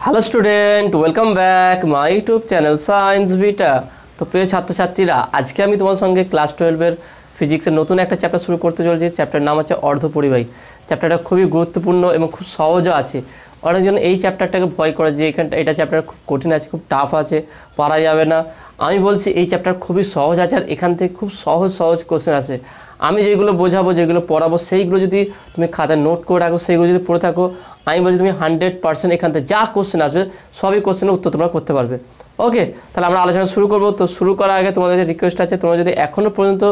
Hello student, welcome back my YouTube channel science beta. তো প্রিয় ছাত্রছাত্রীরা, আজকে আমি তোমার সঙ্গে ক্লাস 12-এর ফিজিক্সের নতুন একটা চ্যাপ্টার শুরু করতে চলেছি। চ্যাপ্টারের নাম আছে অর্ধপরিবাহী। চ্যাপ্টারটা খুবই গুরুত্বপূর্ণ এবং খুব সহজও আছে। অনেকজন এই চ্যাপ্টারটাকে ভয় করে যে এটা চ্যাপ্টার খুব কঠিন আছে, খুব টাফ আছে, পারা যাবে না। আমি বলছি এই চ্যাপ্টার খুবই সহজ আছে, আর এখান থেকে খুব সহজ কোশ্চেন আছে। আমি যেগুলো বোঝাবো, যেগুলো পড়াবো, সেইগুলো যদি তুমি খাতায় নোট করে রাখো, সেইগুলো যদি পড়ে থাকো, আমি বলছি তুমি 100% এখান থেকে যা কোশ্চেন আসবে সবই কোশ্চেনের উত্তর তোমরা করতে পারবে। ওকে, তাহলে আমরা আলোচনা শুরু করবো। তো শুরু করার আগে তোমাদের যে রিকোয়েস্ট আছে, তোমরা যদি এখনও পর্যন্ত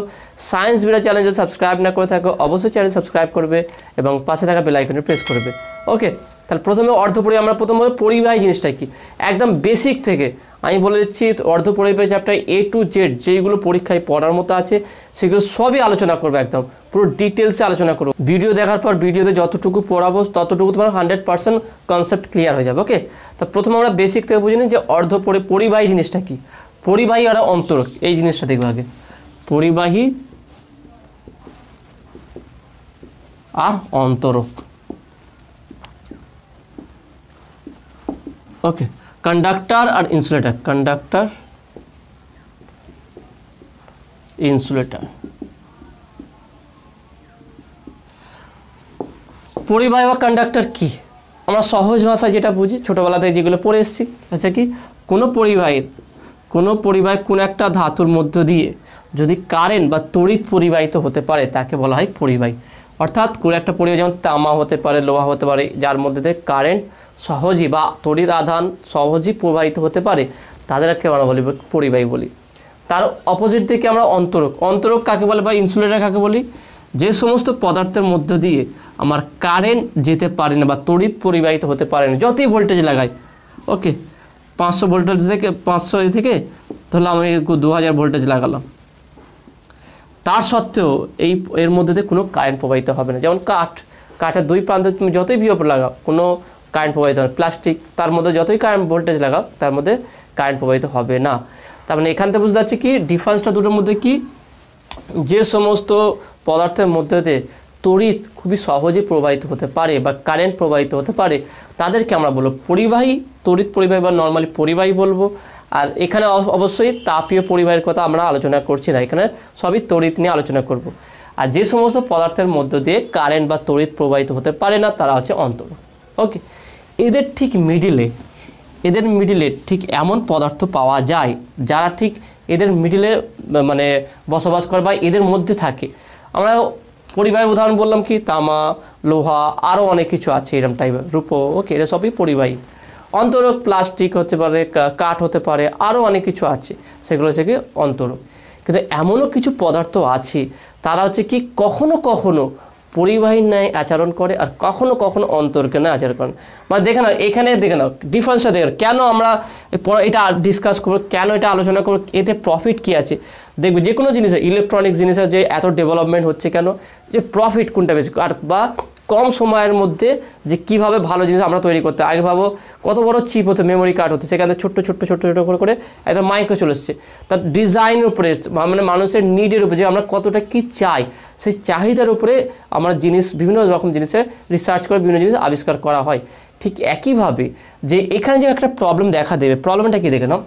সায়েন্স বিটা চ্যানেল যদি সাবস্ক্রাইব না করে থাকো, অবশ্যই চ্যানেল সাবস্ক্রাইব করবে এবং পাশে থাকা বেল আইকনটি প্রেস করবে। ওকে, তাহলে প্রথমে অর্ধপরিবাহী। আমরা প্রথমে পরিবাহী জিনিসটা কি, একদম বেসিক থেকে আমি বলে দিচ্ছি। অর্ধপরিবাহী চ্যাপ্টার A to Z যেইগুলো পরীক্ষায় পড়ার মতো আছে সেগুলো সবই আলোচনা করবো, একদম পুরো ডিটেলসে আলোচনা করবো। ভিডিও দেখার পর ভিডিওতে যতটুকু পড়াবো ততটুকু তোমার 100% কনসেপ্ট ক্লিয়ার হয়ে যাবে। ওকে, তো প্রথমে আমরা বেসিক থেকে বুঝে নিই যে পরিবাহী জিনিসটা কি। পরিবাহী আর অন্তরক, এই জিনিসটা দেখবো আগে। পরিবাহী আর অন্তরক। ওকে, कंडक्टर और इंसुलेटर। Conductor insulator. পরিবাহী বা কন্ডাক্টর কি, আমরা সহজ ভাষায় যেটা বুঝি, ছোটোবেলা থেকে যেগুলো পড়ে এসেছি। আচ্ছা, কি কোনো পরিবাহী কোনো একটা ধাতুর মধ্য দিয়ে যদি কারেন্ট বা তড়িৎ পরিবাহিত হতে পারে তাকে বলা হয় পরিবাহী। অর্থাৎ কোনো একটা পরিবাহী, যেমন তামা হতে পারে, লোহা হতে পারে, যার মধ্যে দিয়ে কারেন্ট সহজেই বা তড়িৎ আধান সহজেই প্রবাহিত হতে পারে, তাদেরকে আমরা বলি পরিবাহী বলি। তার অপোজিট দিকে আমরা অন্তরক। অন্তরক কাকে বলে বা ইনসুলেটর কাকে বলি, যে সমস্ত পদার্থের মধ্য দিয়ে আমার কারেন্ট যেতে পারে না বা তড়িৎ পরিবাহিত হতে পারে না, যতই ভোল্টেজ লাগাই। ওকে, 500 ভোল্টেজ থেকে 500 থেকে ধরলাম আমি 2000 ভোল্টেজ লাগালাম, তার সত্ত্বেও এর মধ্যে দিয়ে কোনো কারেন্ট প্রবাহিত হবে না। যেমন কাঠের দুই প্রান্তে তুমি যতই বিভব লাগাও কোনো কারেন্ট প্রবাহিত হবে। প্লাস্টিক, তার মধ্যে যতই কারেন্ট ভোল্টেজ লাগাও তার মধ্যে কারেন্ট প্রবাহিত হবে না। তার মানে এখান থেকে বুঝতে পারছি কি ডিফারেন্সটা দুটোর মধ্যে কি, যে সমস্ত পদার্থের মধ্যে দিয়ে তড়িৎ খুবই সহজে প্রবাহিত হতে পারে বা কারেন্ট প্রবাহিত হতে পারে তাদেরকে আমরা বলবো পরিবাহী। তড়িৎ পরিবাহী বা নর্মালি পরিবাহী বলবো। আর এখানে অবশ্যই তাপীয় পরিবাহীর কথা আমরা আলোচনা করছি না, এখানে সবই তড়িৎ নিয়ে আলোচনা করব। আর যে সমস্ত পদার্থের মধ্য দিয়ে কারেন্ট বা তড়িৎ প্রবাহিত হতে পারে না তারা হচ্ছে অন্তরক। ওকে, এদের মিডিলে ঠিক এমন পদার্থ পাওয়া যায় যারা ঠিক এদের মিডিলে মানে বসবাস করে বা এদের মধ্যে থাকে। আমরা পরিবাহীর উদাহরণ বললাম কি, তামা, লোহা, আরও অনেক কিছু আছে এরকম টাইপের, রূপো। ওকে, এটা সবই পরিবাহী। অন্তরক প্লাস্টিক হতে পারে, কাঠ হতে পারে, আরও অনেক কিছু আছে, সেগুলো হচ্ছে কি অন্তরক। কিন্তু এমনও কিছু পদার্থ আছে তারা হচ্ছে কি কখনো কখনো পরিবাহীর ন্যায় আচরণ করে আর কখনো কখনো অন্তরকের ন্যায় আচরণ করে। মানে দেখে নাও, এখানে দেখে নাও ডিফারেন্সটা দেখে, কেন আমরা এটা ডিসকাস করবো, কেন এটা আলোচনা করবো, এতে প্রফিট কী আছে। দেখবে যে কোনো জিনিসের, ইলেকট্রনিক জিনিসের যে এত ডেভেলপমেন্ট হচ্ছে কেন, যে প্রফিট কোনটা বেশি, আর বা কম সময়ের মধ্যে যে কিভাবে ভালো জিনিস আমরা তৈরি করতে। আগে ভাবো কত বড় চিপ হতো, মেমোরি কার্ড হতো, সেখানে ছোট্ট করে একদম মাইক্রো চলে এসছে। তার ডিজাইনের উপরে মানে মানুষের নিডের উপরে যে আমরা কতটা কি চাই, সেই চাহিদার উপরে আমরা বিভিন্ন রকম জিনিসের রিসার্চ করে বিভিন্ন জিনিস আবিষ্কার করা হয়। ঠিক একইভাবে যে এখানে যে একটা প্রবলেম দেখা দেবে, প্রবলেমটা কি দেখে নাও,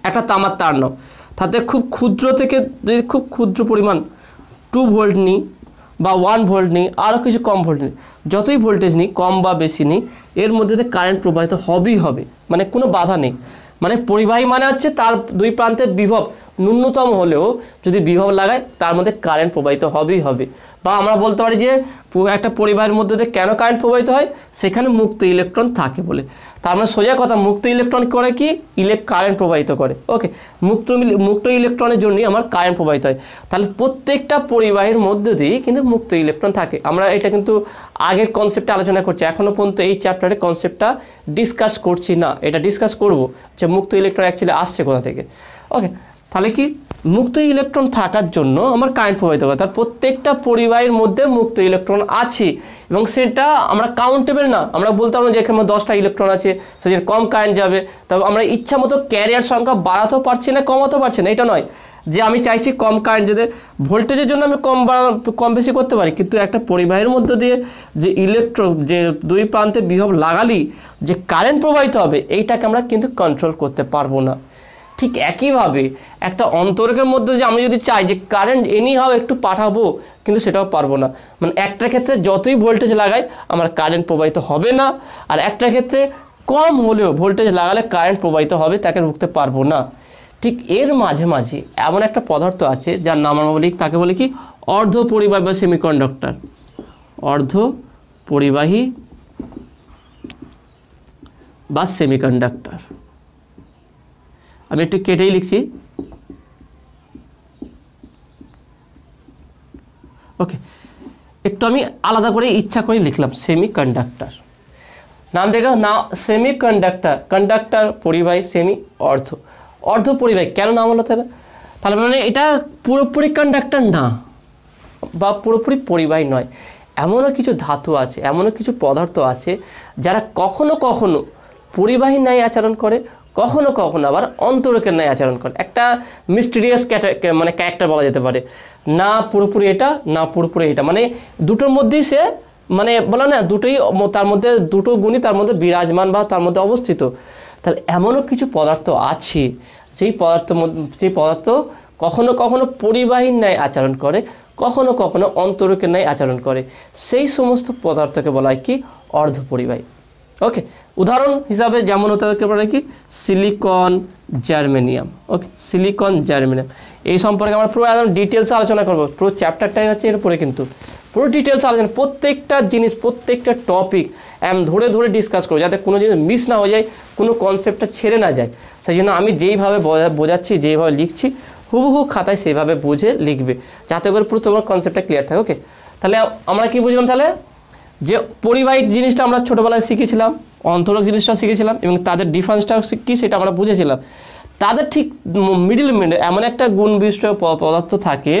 একটা তামার তার নাও, তাতে খুব ক্ষুদ্র থেকে যদি খুব ক্ষুদ্র পরিমাণ 2 ভোল্ট নিই বা 1 ভোল্ট নিই, আরও কিছু কম ভোল্ট নিই, যতই ভোল্টেজ নিই কম বা বেশি নিই, এর মধ্যে দিয়ে কারেন্ট প্রবাহিত হবেই হবে, মানে কোনো বাধা নেই। মানে পরিবাহী মানে হচ্ছে তার দুই প্রান্তের বিভব ন্যূনতম হলেও যদি বিভব লাগায় তার মধ্যে কারেন্ট প্রবাহিত হবেই হবে। বা আমরা বলতে পারি যে একটা পরিবাহের মধ্যে দিয়ে কেন কারেন্ট প্রবাহিত হয়, সেখানে মুক্ত ইলেকট্রন থাকে বলে। তার মানে সোজা কথা, মুক্ত ইলেকট্রন করে কি কারেন্ট প্রবাহিত করে। ওকে, মুক্ত ইলেকট্রনের জন্যই আমার কারেন্ট প্রবাহিত হয়। তাহলে প্রত্যেকটা পরিবাহের মধ্যে দিয়ে কিন্তু মুক্ত ইলেকট্রন থাকে। আমরা এটা কিন্তু আগের কনসেপ্টে আলোচনা করছি, এখনও পর্যন্ত এই চ্যাপ্টারে কনসেপ্টটা ডিসকাস করছি না, এটা ডিসকাস করব যে মুক্ত ইলেকট্রন অ্যাকচুয়ালি আসছে কোথা থেকে। ওকে, তাহলে কি মুক্ত ইলেকট্রন থাকার জন্য আমার কারেন্ট প্রবাহিত করে, তার প্রত্যেকটা পরিবাহীর মধ্যে মুক্ত ইলেকট্রন আছে এবং সেটা আমরা কাউন্টেবল না। আমরা বলতে পারবো যে এখানে 10টা ইলেকট্রন আছে, সেজন্য কম কারেন্ট যাবে। তবে আমরা ইচ্ছা মতো ক্যারিয়ার সংখ্যা বাড়াতেও পারছি না, কমাতেও পারছি না, এটা নয়। যে আমি চাইছি কম কারেন্ট, যদি ভোল্টেজের জন্য আমি কম বেশি করতে পারি, কিন্তু একটা পরিবাহীর মধ্য দিয়ে যে যে দুই প্রান্তে বিভব লাগালি যে কারেন্ট প্রবাহিত হবে, এইটাকে আমরা কিন্তু কন্ট্রোল করতে পারবো না। ঠিক একইভাবে একটা অন্তরকের মধ্যে যে আমি যদি চাই যে কারেন্ট এনিহাও একটু পাঠাবো, কিন্তু সেটাও পারবো না। মানে একটা ক্ষেত্রে যতই ভোল্টেজ লাগাই আমার কারেন্ট প্রবাহিত হবে না, আর একটা ক্ষেত্রে কম হলেও ভোল্টেজ লাগালে কারেন্ট প্রবাহিত হবে, তাকে রুখতে পারবো না। ঠিক এর মাঝে মাঝে এমন একটা পদার্থ আছে যার নাম আমরা বলি, তাকে বলি কি অর্ধ পরিবাহী বা সেমিকন্ডাক্টর। অর্ধ পরিবাহী বা সেমিকন্ডাক্টর। আমি একটু কেটেই লিখছি। ওকে, একটু আমি আলাদা করে ইচ্ছা করে লিখলাম সেমিকন্ডাক্টর। নাম দেখো না, সেমিকন্ডাক্টর, কন্ডাক্টর পরিবাহী, সেমি অর্ধ পরিবাহী। কেন নাম হলো তাহলে মানে এটা পুরোপুরি কন্ডাক্টর না বা পুরোপুরি পরিবাহী নয়। এমনও কিছু ধাতু আছে, এমনও কিছু পদার্থ আছে যারা কখনো কখনো পরিবাহী ন্যায় আচরণ করে, কখনো কখনো আবার অন্তরকের ন্যায় আচরণ করে। একটা মিস্টিরিয়াস মানে ক্যারেক্টার বলা যেতে পারে, না পুরোপুরি এটা না পুরোপুরি এটা, মানে দুটোর মধ্যেই সে মানে বলা না দুটোই, তার মধ্যে দুটো গুণই তার মধ্যে বিরাজমান বা তার মধ্যে অবস্থিত। তাহলে এমনও কিছু পদার্থ আছে যেই পদার্থ কখনো কখনো পরিবাহীর ন্যায় আচরণ করে, কখনো কখনো অন্তরকের ন্যায় আচরণ করে। সেই সমস্ত পদার্থকে বলা হয় কি অর্ধপরিবাহী। ওকে, উদাহরণ হিসাবে যেমন হতে পারে কি সিলিকন, জার্মেনিয়াম। ওকে, সিলিকন, জার্মেনিয়াম এই সম্পর্কে আমরা পুরো একদম ডিটেলসে আলোচনা করব। পুরো চ্যাপ্টারটাই হচ্ছে এর উপরে, কিন্তু পুরো ডিটেলস আলোচনা, প্রত্যেকটা জিনিস প্রত্যেকটা টপিক ধরে ধরে ডিসকাস করবো, যাতে কোনো জিনিস মিস না হয়ে যায়, কোনো কনসেপ্টটা ছেড়ে না যায়। সেই জন্য আমি যেইভাবে বোঝাচ্ছি, যেইভাবে লিখছি, হুবহু খাতায় সেইভাবে বুঝে লিখবে, যাতে করে পুরো তোমার কনসেপ্টটা ক্লিয়ার থাকে। ওকে, তাহলে আমরা কি বুঝলাম, তাহলে যে পরিবাহী জিনিসটা আমরা ছোটোবেলায় শিখেছিলাম, অন্তরক জিনিসটা শিখেছিলাম, এবং তাদের ডিফারেন্সটা কী সেটা আমরা বুঝেছিলাম। তাদের ঠিক মিডিল এমন একটা গুণ বিশিষ্ট পদার্থ থাকে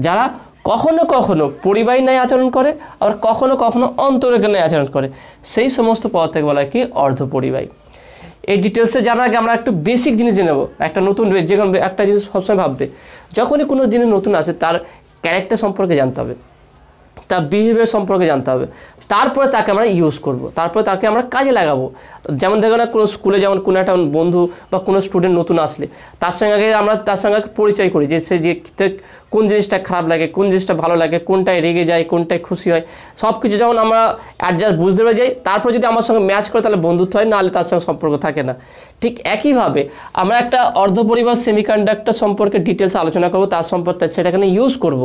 যারা কখনো কখনো পরিবাহী ন্যায় আচরণ করে, আবার কখনো কখনো অন্তরকের ন্যায় আচরণ করে। সেই সমস্ত পদার্থকে বলা হয় কি অর্ধপরিবাহী। এই ডিটেলসে জানার আগে আমরা একটু বেসিক জিনিস জেনে নেবো। একটা নতুন যে কোনো একটা জিনিস সবসময় ভাববে, যখনই কোনো জিনিস নতুন আসে তার ক্যারেক্টার সম্পর্কে জানতে হবে, তার বিহেভিয়ার সম্পর্কে জানতে হবে, তারপরে তাকে আমরা ইউজ করব, তারপরে তাকে আমরা কাজে লাগাবো। যেমন দেখো না, কোনো স্কুলে যেমন কোনো একটা বন্ধু বা কোনো স্টুডেন্ট নতুন আসলে তার সঙ্গে আমরা পরিচয় করি, যে সে যে কোন জিনিসটা খারাপ লাগে, কোন জিনিসটা ভালো লাগে, কোনটায় রেগে যায়, কোনটায় খুশি হয়, সব কিছু যখন আমরা অ্যাডজাস্ট বুঝতে পেরে যাই, তারপর যদি আমার সঙ্গে ম্যাচ করে তাহলে বন্ধুত্ব হয়, নাহলে তার সঙ্গে সম্পর্ক থাকে না। ঠিক একইভাবে আমরা একটা অর্ধপরিবাহী সেমিকন্ডাক্টর সম্পর্কে ডিটেলস আলোচনা করব, তার সম্পর্কে সেটাকে ইউজ করব।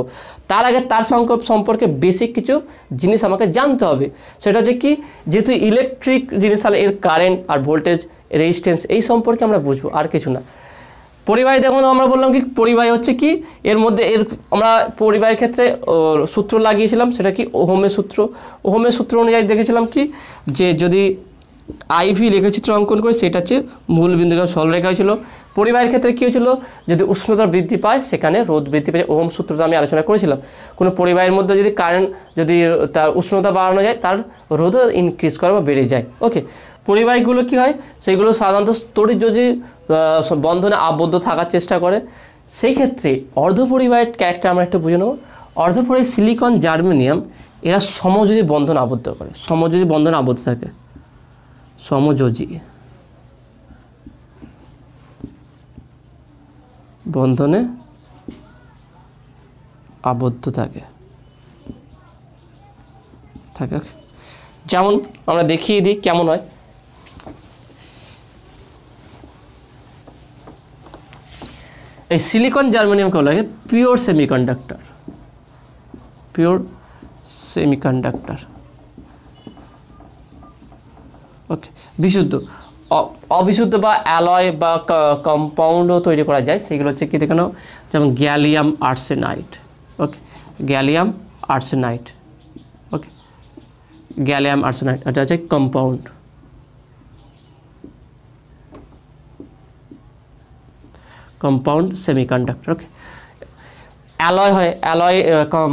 তার আগে তার সম্পর্কে বেসিক কিছু জিনিস আমাকে জানতে হবে। সেটা হচ্ছে কি, যেহেতু ইলেকট্রিক জিনিস, তাহলে এর কারেন্ট আর ভোল্টেজ, রেজিস্ট্যান্স এই সম্পর্কে আমরা বুঝবো, আর কিছু না। পরিবাহী দেখুন, আমরা বললাম কি পরিবাহী হচ্ছে কি, এর মধ্যে আমরা পরিবাহীর ক্ষেত্রে সূত্র লাগিয়েছিলাম, সেটা কি ওহমের সূত্র। ওহমের সূত্র অনুযায়ী দেখেছিলাম কি, যে যদি আইভি লেখচিত্র অঙ্কন করে সেটা হচ্ছে মূল বিন্দুকে সরলরেখা হয়েছিল। পরিবাহীর ক্ষেত্রে কী হয়েছিল, যদি উষ্ণতা বৃদ্ধি পায় সেখানে রোধ বৃদ্ধি পায়। ওহম সূত্রটা আমি আলোচনা করেছিলাম। কোনো পরিবাহীর মধ্যে যদি কারেন্ট, যদি তার উষ্ণতা বাড়ানো যায়, তার রোধও ইনক্রিজ করে বা বেড়ে যায়। ওকে, পরিবাহীগুলো কী হয়, সেইগুলো সাধারণত তড়িৎ যদি বন্ধনে আবদ্ধ থাকার চেষ্টা করে। সেই ক্ষেত্রে অর্ধপরিবাহীর ক্যারেক্টার আমরা একটু বুঝে নেব। অর্ধপরিবাহী সিলিকন, জার্মেনিয়াম এরা সমযোজী বন্ধন আবদ্ধ করে, সমযোজী বন্ধনে আবদ্ধ থাকে, সমযোজী বন্ধনে আবদ্ধ থাকে। যেমন আমরা দেখিয়ে দিই কেমন হয়। এই সিলিকন, জার্মেনিয়ামকে বলা হয় পিওর সেমিকন্ডাক্টর, পিওর সেমিকন্ডাক্টর। ওকে, বিশুদ্ধ। অবিশুদ্ধ বা অ্যালয় বা কম্পাউন্ডও তৈরি করা যায়, সেগুলো হচ্ছে কি দেখানো, যেমন gallium arsenide. Okay, gallium arsenide. Okay, gallium arsenide এটা হচ্ছে compound. Compound semiconductor. Okay, alloy হয়, অ্যালয়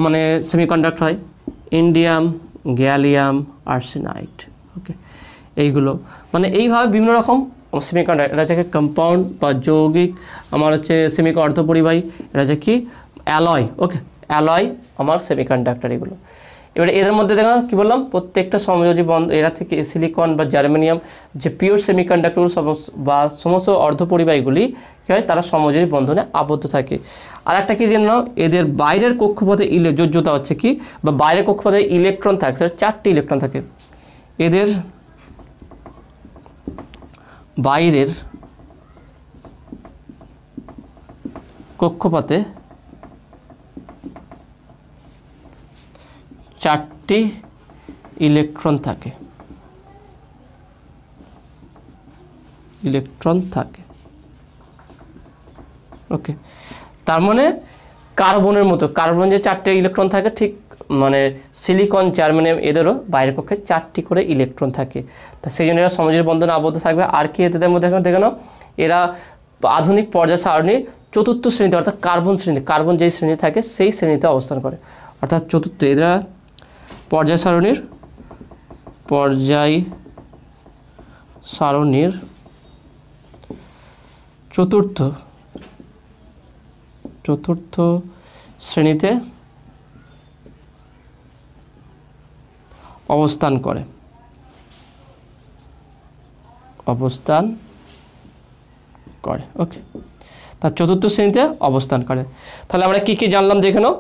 মানে সেমিকন্ডাক্টর হয়, ইন্ডিয়াম, গ্যালিয়াম আর্সেনাইড। ওকে, এইগুলো মানে এইভাবে বিভিন্ন রকম সেমিকন্ডাক্টর, এটা হচ্ছে কম্পাউন্ড বা যৌগিক, আমার হচ্ছে সেমিক অর্ধপরিবাহী, এটা হচ্ছে কি অ্যালয়। ওকে, অ্যালয় আমার সেমিকন্ডাক্টর এগুলো। এবারে এদের মধ্যে দেখো কী বললাম, প্রত্যেকটা সমযোজী বন্ধন, এরা থেকে সিলিকন বা জার্মেনিয়াম যে পিওর সেমিকন্ডাক্টর বা সমস্ত অর্ধপরিবাহীগুলি কী হয়, তারা সমযোজী বন্ধনে আবদ্ধ থাকে। আর একটা কী জেনে নাও, এদের বাইরের কক্ষপথে যোজ্যতা হচ্ছে কি, বা বাইরের কক্ষপথে ইলেকট্রন থাকে, সেটা 4টি ইলেকট্রন থাকে। এদের বাইরের কক্ষপথে 4টি ইলেকট্রন থাকে, ওকে। তার মানে কার্বনের মতো, কার্বন যে 4টে ইলেকট্রন থাকে, ঠিক মানে সিলিকন জার্মেনিয়াম এদেরও বাইরের কক্ষে 4টি করে ইলেকট্রন থাকে। তা সেই জন্য এরা সমযোজী বন্ধনে আবদ্ধ থাকবে। আর কি এদের মধ্যে দেখে নাও, এরা আধুনিক পর্যায় সারণীর 4র্থ শ্রেণীতে, অর্থাৎ কার্বন যেই শ্রেণী থাকে সেই শ্রেণীতে অবস্থান করে, অর্থাৎ 4র্থ। এরা পর্যায় সারণীর 4র্থ শ্রেণীতে অবস্থান করে। ওকে, তার 4র্থ শ্রেণীতে অবস্থান করে। তাহলে আমরা কি কি জানলাম দেখে নাও।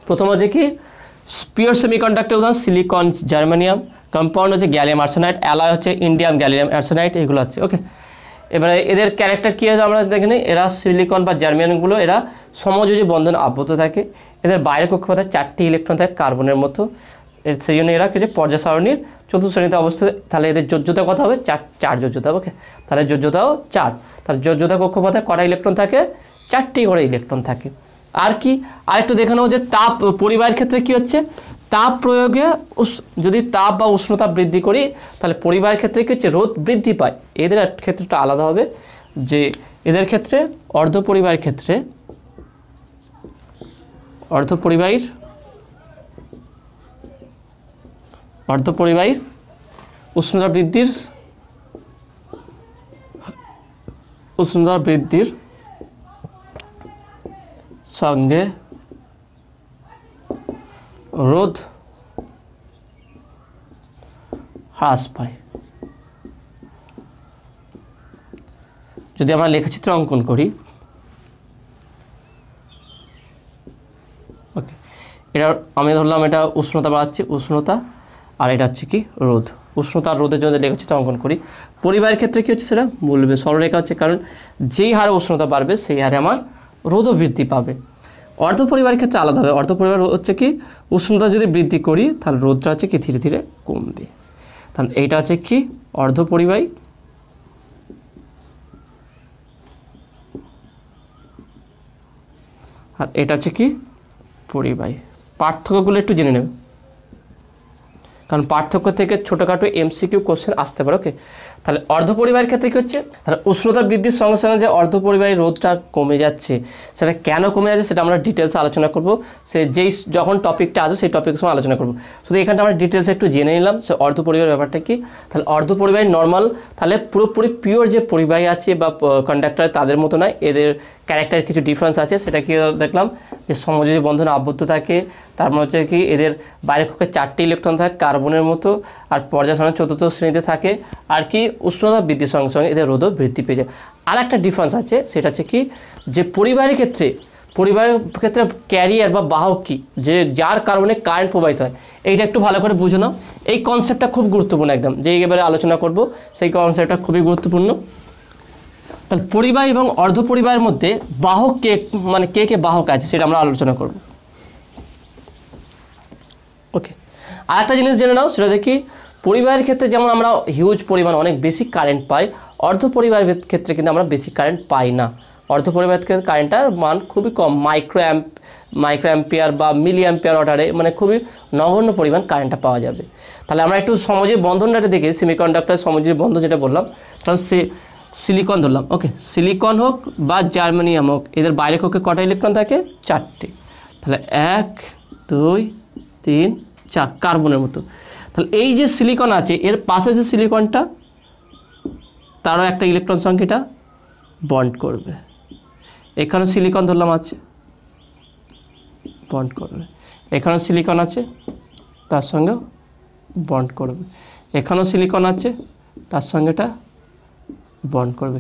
প্রথম হচ্ছে কি পিওর সেমিকন্ডাক্টর উদাহরণ সিলিকন জার্মেনিয়াম, কম্পাউন্ড হচ্ছে গ্যালিয়াম আর্সেনাইড, অ্যালয় হচ্ছে ইন্ডিয়াম গ্যালিয়াম আর্সেনাইড, এগুলো আছে। ওকে, এবারে এদের ক্যারেক্টার কী আছে আমরা দেখে নিই। এরা সিলিকন বা জার্মেনিয়ামগুলো এরা সমযোজী বন্ধন আবদ্ধ থাকে। এদের বাইরের কক্ষপথে 4টি ইলেকট্রন থাকে কার্বনের মতো, সেই জন্য এরা কিছু পর্যায় সারণীর 4র্থ শ্রেণীতে অবস্থিত। তাহলে এদের যোজ্যতা কত হবে, 4 যোজ্যতা। ওকে, তাহলে যোজ্যতাও 4। তাহলে যোজ্যতা কক্ষপথে কটা ইলেকট্রন থাকে, 4টি করে ইলেকট্রন থাকে। আর কি আরেকটু দেখে নেব যে তাপ পরিবাহের ক্ষেত্রে কি হচ্ছে, তাপ প্রয়োগে যদি তাপ বা উষ্ণতা বৃদ্ধি করি তাহলে পরিবাহের ক্ষেত্রে কি হচ্ছে, রোধ বৃদ্ধি পায়। এদের ক্ষেত্রটা আলাদা হবে, যে এদের ক্ষেত্রে অর্ধপরিবাহের ক্ষেত্রে অর্ধপরিবাহীর উষ্ণতা বৃদ্ধির সঙ্গে রোধ হ্রাস পায়। যদি আমরা লেখচিত্র অঙ্কন করি, ওকে, এটা আমি ধরলাম এটা উষ্ণতা বাড়াচ্ছি, উষ্ণতা, আর এটা হচ্ছে কি রোধ। উষ্ণতা আর রোধের জন্য লেখচিত্র অঙ্কন করি। পরিবাহের ক্ষেত্রে কী হচ্ছে, সেটা বলবে সরলরেখা হচ্ছে, কারণ যেই হারে উষ্ণতা বাড়বে সেই হারে আমার রোধও বৃদ্ধি পাবে। অর্ধপরিবাহের ক্ষেত্রে আলাদা হবে। অর্ধপরিবাহ হচ্ছে কি উষ্ণতা যদি বৃদ্ধি করি তাহলে রোধটা হচ্ছে কি ধীরে ধীরে কমবে। তাহলে এইটা হচ্ছে কি অর্ধপরিবাহী, আর এটা হচ্ছে কি পরিবাহী। পার্থক্যগুলো একটু জেনে নেবে, কারণ পার্থক্য থেকে ছোটোখাটো এমসিকিউ কোশ্চেন আসতে পারে। ওকে, তাহলে অর্ধপরিবাহের ক্ষেত্রে কী হচ্ছে, তাহলে উষ্ণতা বৃদ্ধির সঙ্গে সঙ্গে যে অর্ধপরিবাহী রোধটা কমে যাচ্ছে, সেটা কেন কমে যাচ্ছে সেটা আমরা ডিটেলসে আলোচনা করব। যখন টপিকটা আসবে সেই টপিকের সময় আলোচনা করব। শুধু এখানটা আমরা ডিটেলসে একটু জেনে নিলাম সে অর্ধপরিবাহীর ব্যাপারটা কি। তাহলে অর্ধপরিবাহী নর্মাল, তাহলে পুরোপুরি পিওর যে পরিবাহী আছে বা কন্ডাক্টর তাদের মতো নয়, এদের ক্যারেক্টারের কিছু ডিফারেন্স আছে। সেটা কি দেখলাম, যে সমযোজী বন্ধনে আবদ্ধ থাকে, তার মানে হচ্ছে কি এদের বাইরের কক্ষে 4টি ইলেকট্রন থাকে কার্বনের মতো, আর পর্যায় সারণীর 4র্থ শ্রেণীতে থাকে, আর কি উষ্ণতা বৃদ্ধির সঙ্গে সঙ্গে এদের রোধও বৃদ্ধি পেয়ে যায়। আর একটা ডিফারেন্স আছে, সেটা হচ্ছে কি যে পরিবাহের ক্ষেত্রে ক্যারিয়ার বা বাহক কি, যে যার কারণে কারেন্ট প্রবাহিত হয়, এইটা একটু ভালো করে বুঝে নাও। এই কনসেপ্টটা খুব গুরুত্বপূর্ণ, একদম যে এবারে আলোচনা করব সেই কনসেপ্টটা খুবই গুরুত্বপূর্ণ। তাহলে পরিবাহী এবং অর্ধপরিবাহের মধ্যে বাহক মানে কে বাহক আছে সেটা আমরা আলোচনা করব। ওকে, আর একটা জিনিস জেনে নাও, সেটা হচ্ছে কি পরিবাহের ক্ষেত্রে যেমন আমরা হিউজ পরিমাণ অনেক বেশি কারেন্ট পাই, অর্ধপরিবাহের ক্ষেত্রে কিন্তু আমরা বেশি কারেন্ট পাই না। অর্ধপরিবাহের ক্ষেত্রে কারেন্টটার মান খুবই কম, মাইক্রো অ্যাম্পিয়ার বা মিলি অ্যাম্পিয়ার অর্ডারে, মানে খুবই নগণ্য পরিমাণ কারেন্টটা পাওয়া যাবে। তাহলে আমরা একটু সমযোজী বন্ধনটা দেখি, সেমিকন্ডাক্টর সমযোজী বন্ধন যেটা বললাম, কারণ সিলিকন ধরলাম। ওকে, সিলিকন হোক বা জার্মেনিয়াম হোক, এদের বাইরের কক্ষে কটা ইলেকট্রন থাকে, 4টি। তাহলে 1 2 3 4 কার্বনের মতো। তাহলে এই যে সিলিকন আছে এর পাশে যে সিলিকনটা, তারও একটা ইলেকট্রন সঙ্গে এটা বন্ড করবে। এখানেও সিলিকন ধরলাম আছে, বন্ড করবে। এখানেও সিলিকন আছে, তার সঙ্গেও বন্ড করবে। এখানেও সিলিকন আছে, তার সঙ্গে এটা বন্ড করবে।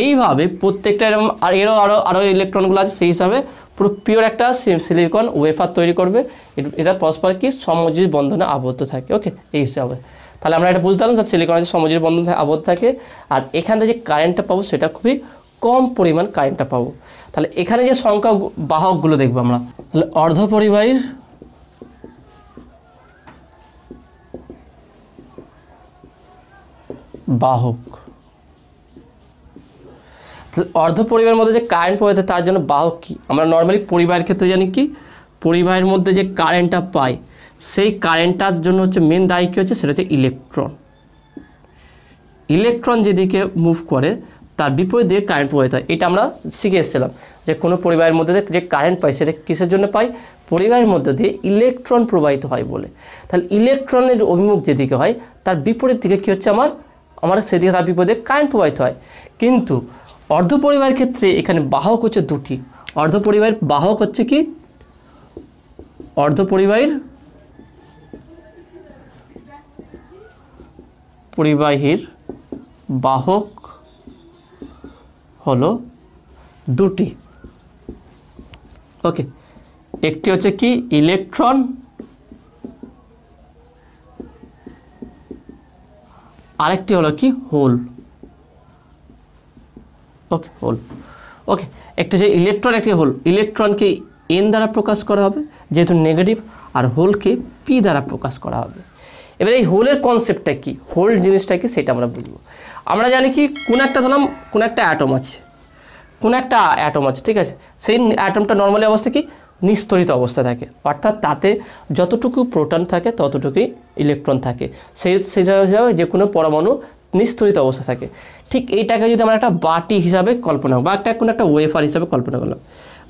এইভাবে প্রত্যেকটা এরকম, আর এরও আরও ইলেকট্রনগুলো আছে, সেই হিসাবে পুরো পিওর একটা সিলিকন ওয়েফার তৈরি করবে। এটা পরস্পর কি সমযোজী বন্ধনে আবদ্ধ থাকে। ওকে, এই হিসাবে তাহলে আমরা এটা বুঝতে পারলাম যে সিলিকন আছে সমযোজী বন্ধনে আবদ্ধ থাকে। আর এখান থেকে যে কারেন্টটা পাবো সেটা খুবই কম পরিমাণ কারেন্টটা পাবো। তাহলে এখানে যে সংখ্যা বাহকগুলো দেখবো আমরা, তাহলে অর্ধপরিবাহীর বাহক, অর্ধপরিবাহের মধ্যে যে কারেন্ট পড়েছে তার জন্য বাহক কি? আমরা নর্মালি পরিবাহের ক্ষেত্রে জানি কি, পরিবাহের মধ্যে যে কারেন্টটা পাই সেই কারেন্টটার জন্য হচ্ছে মেন দায়ী কী হচ্ছে, সেটা হচ্ছে ইলেকট্রন। ইলেকট্রন যেদিকে মুভ করে তার বিপরীত দিকে কারেন্ট প্রবাহিত হয়। এটা আমরা শিখে এসেছিলাম যে কোনো পরিবাহের মধ্যে যে কারেন্ট পাই সেটা কিসের জন্য পাই, পরিবাহের মধ্যে দিয়ে ইলেকট্রন প্রবাহিত হয় বলে। তাহলে ইলেকট্রনের অভিমুখ যেদিকে হয় তার বিপরীত দিকে কী হচ্ছে, আমার সেদিকে তার বিপরীতে কারেন্ট প্রবাহিত হয়। কিন্তু অর্ধপরিবাহের ক্ষেত্রে এখানে বাহক হচ্ছে দুটি। অর্ধপরিবাহের বাহক হচ্ছে কি, পরিবাহীর বাহক হলো দুটি। ওকে, একটি হচ্ছে কি ইলেকট্রন, আরেকটি হলো কি হোল। ওকে, হোল। ওকে, একটা যে ইলেকট্রন, একটি হোল। ইলেকট্রনকে এন দ্বারা প্রকাশ করা হবে যেহেতু নেগেটিভ, আর হোলকে পি দ্বারা প্রকাশ করা হবে। এবার এই হোলের কনসেপ্টটা কি, হোল জিনিসটা কি সেটা আমরা বুঝবো। আমরা জানি কি, কোন একটা ধরলাম কোন একটা অ্যাটম আছে, ঠিক আছে, সেই অ্যাটমটা নর্মালি অবস্থা কি নিস্তরিত অবস্থা থাকে, অর্থাৎ তাতে যতটুকু প্রোটন থাকে ততটুকুই ইলেকট্রন থাকে। সেই হিসাবে যে কোনো পরমাণু নিস্তরিত অবস্থা থাকে। ঠিক এইটাকে যদি আমরা একটা বাটি হিসাবে কল্পনা বা কোনো একটা ওয়েফার হিসাবে কল্পনা করলাম,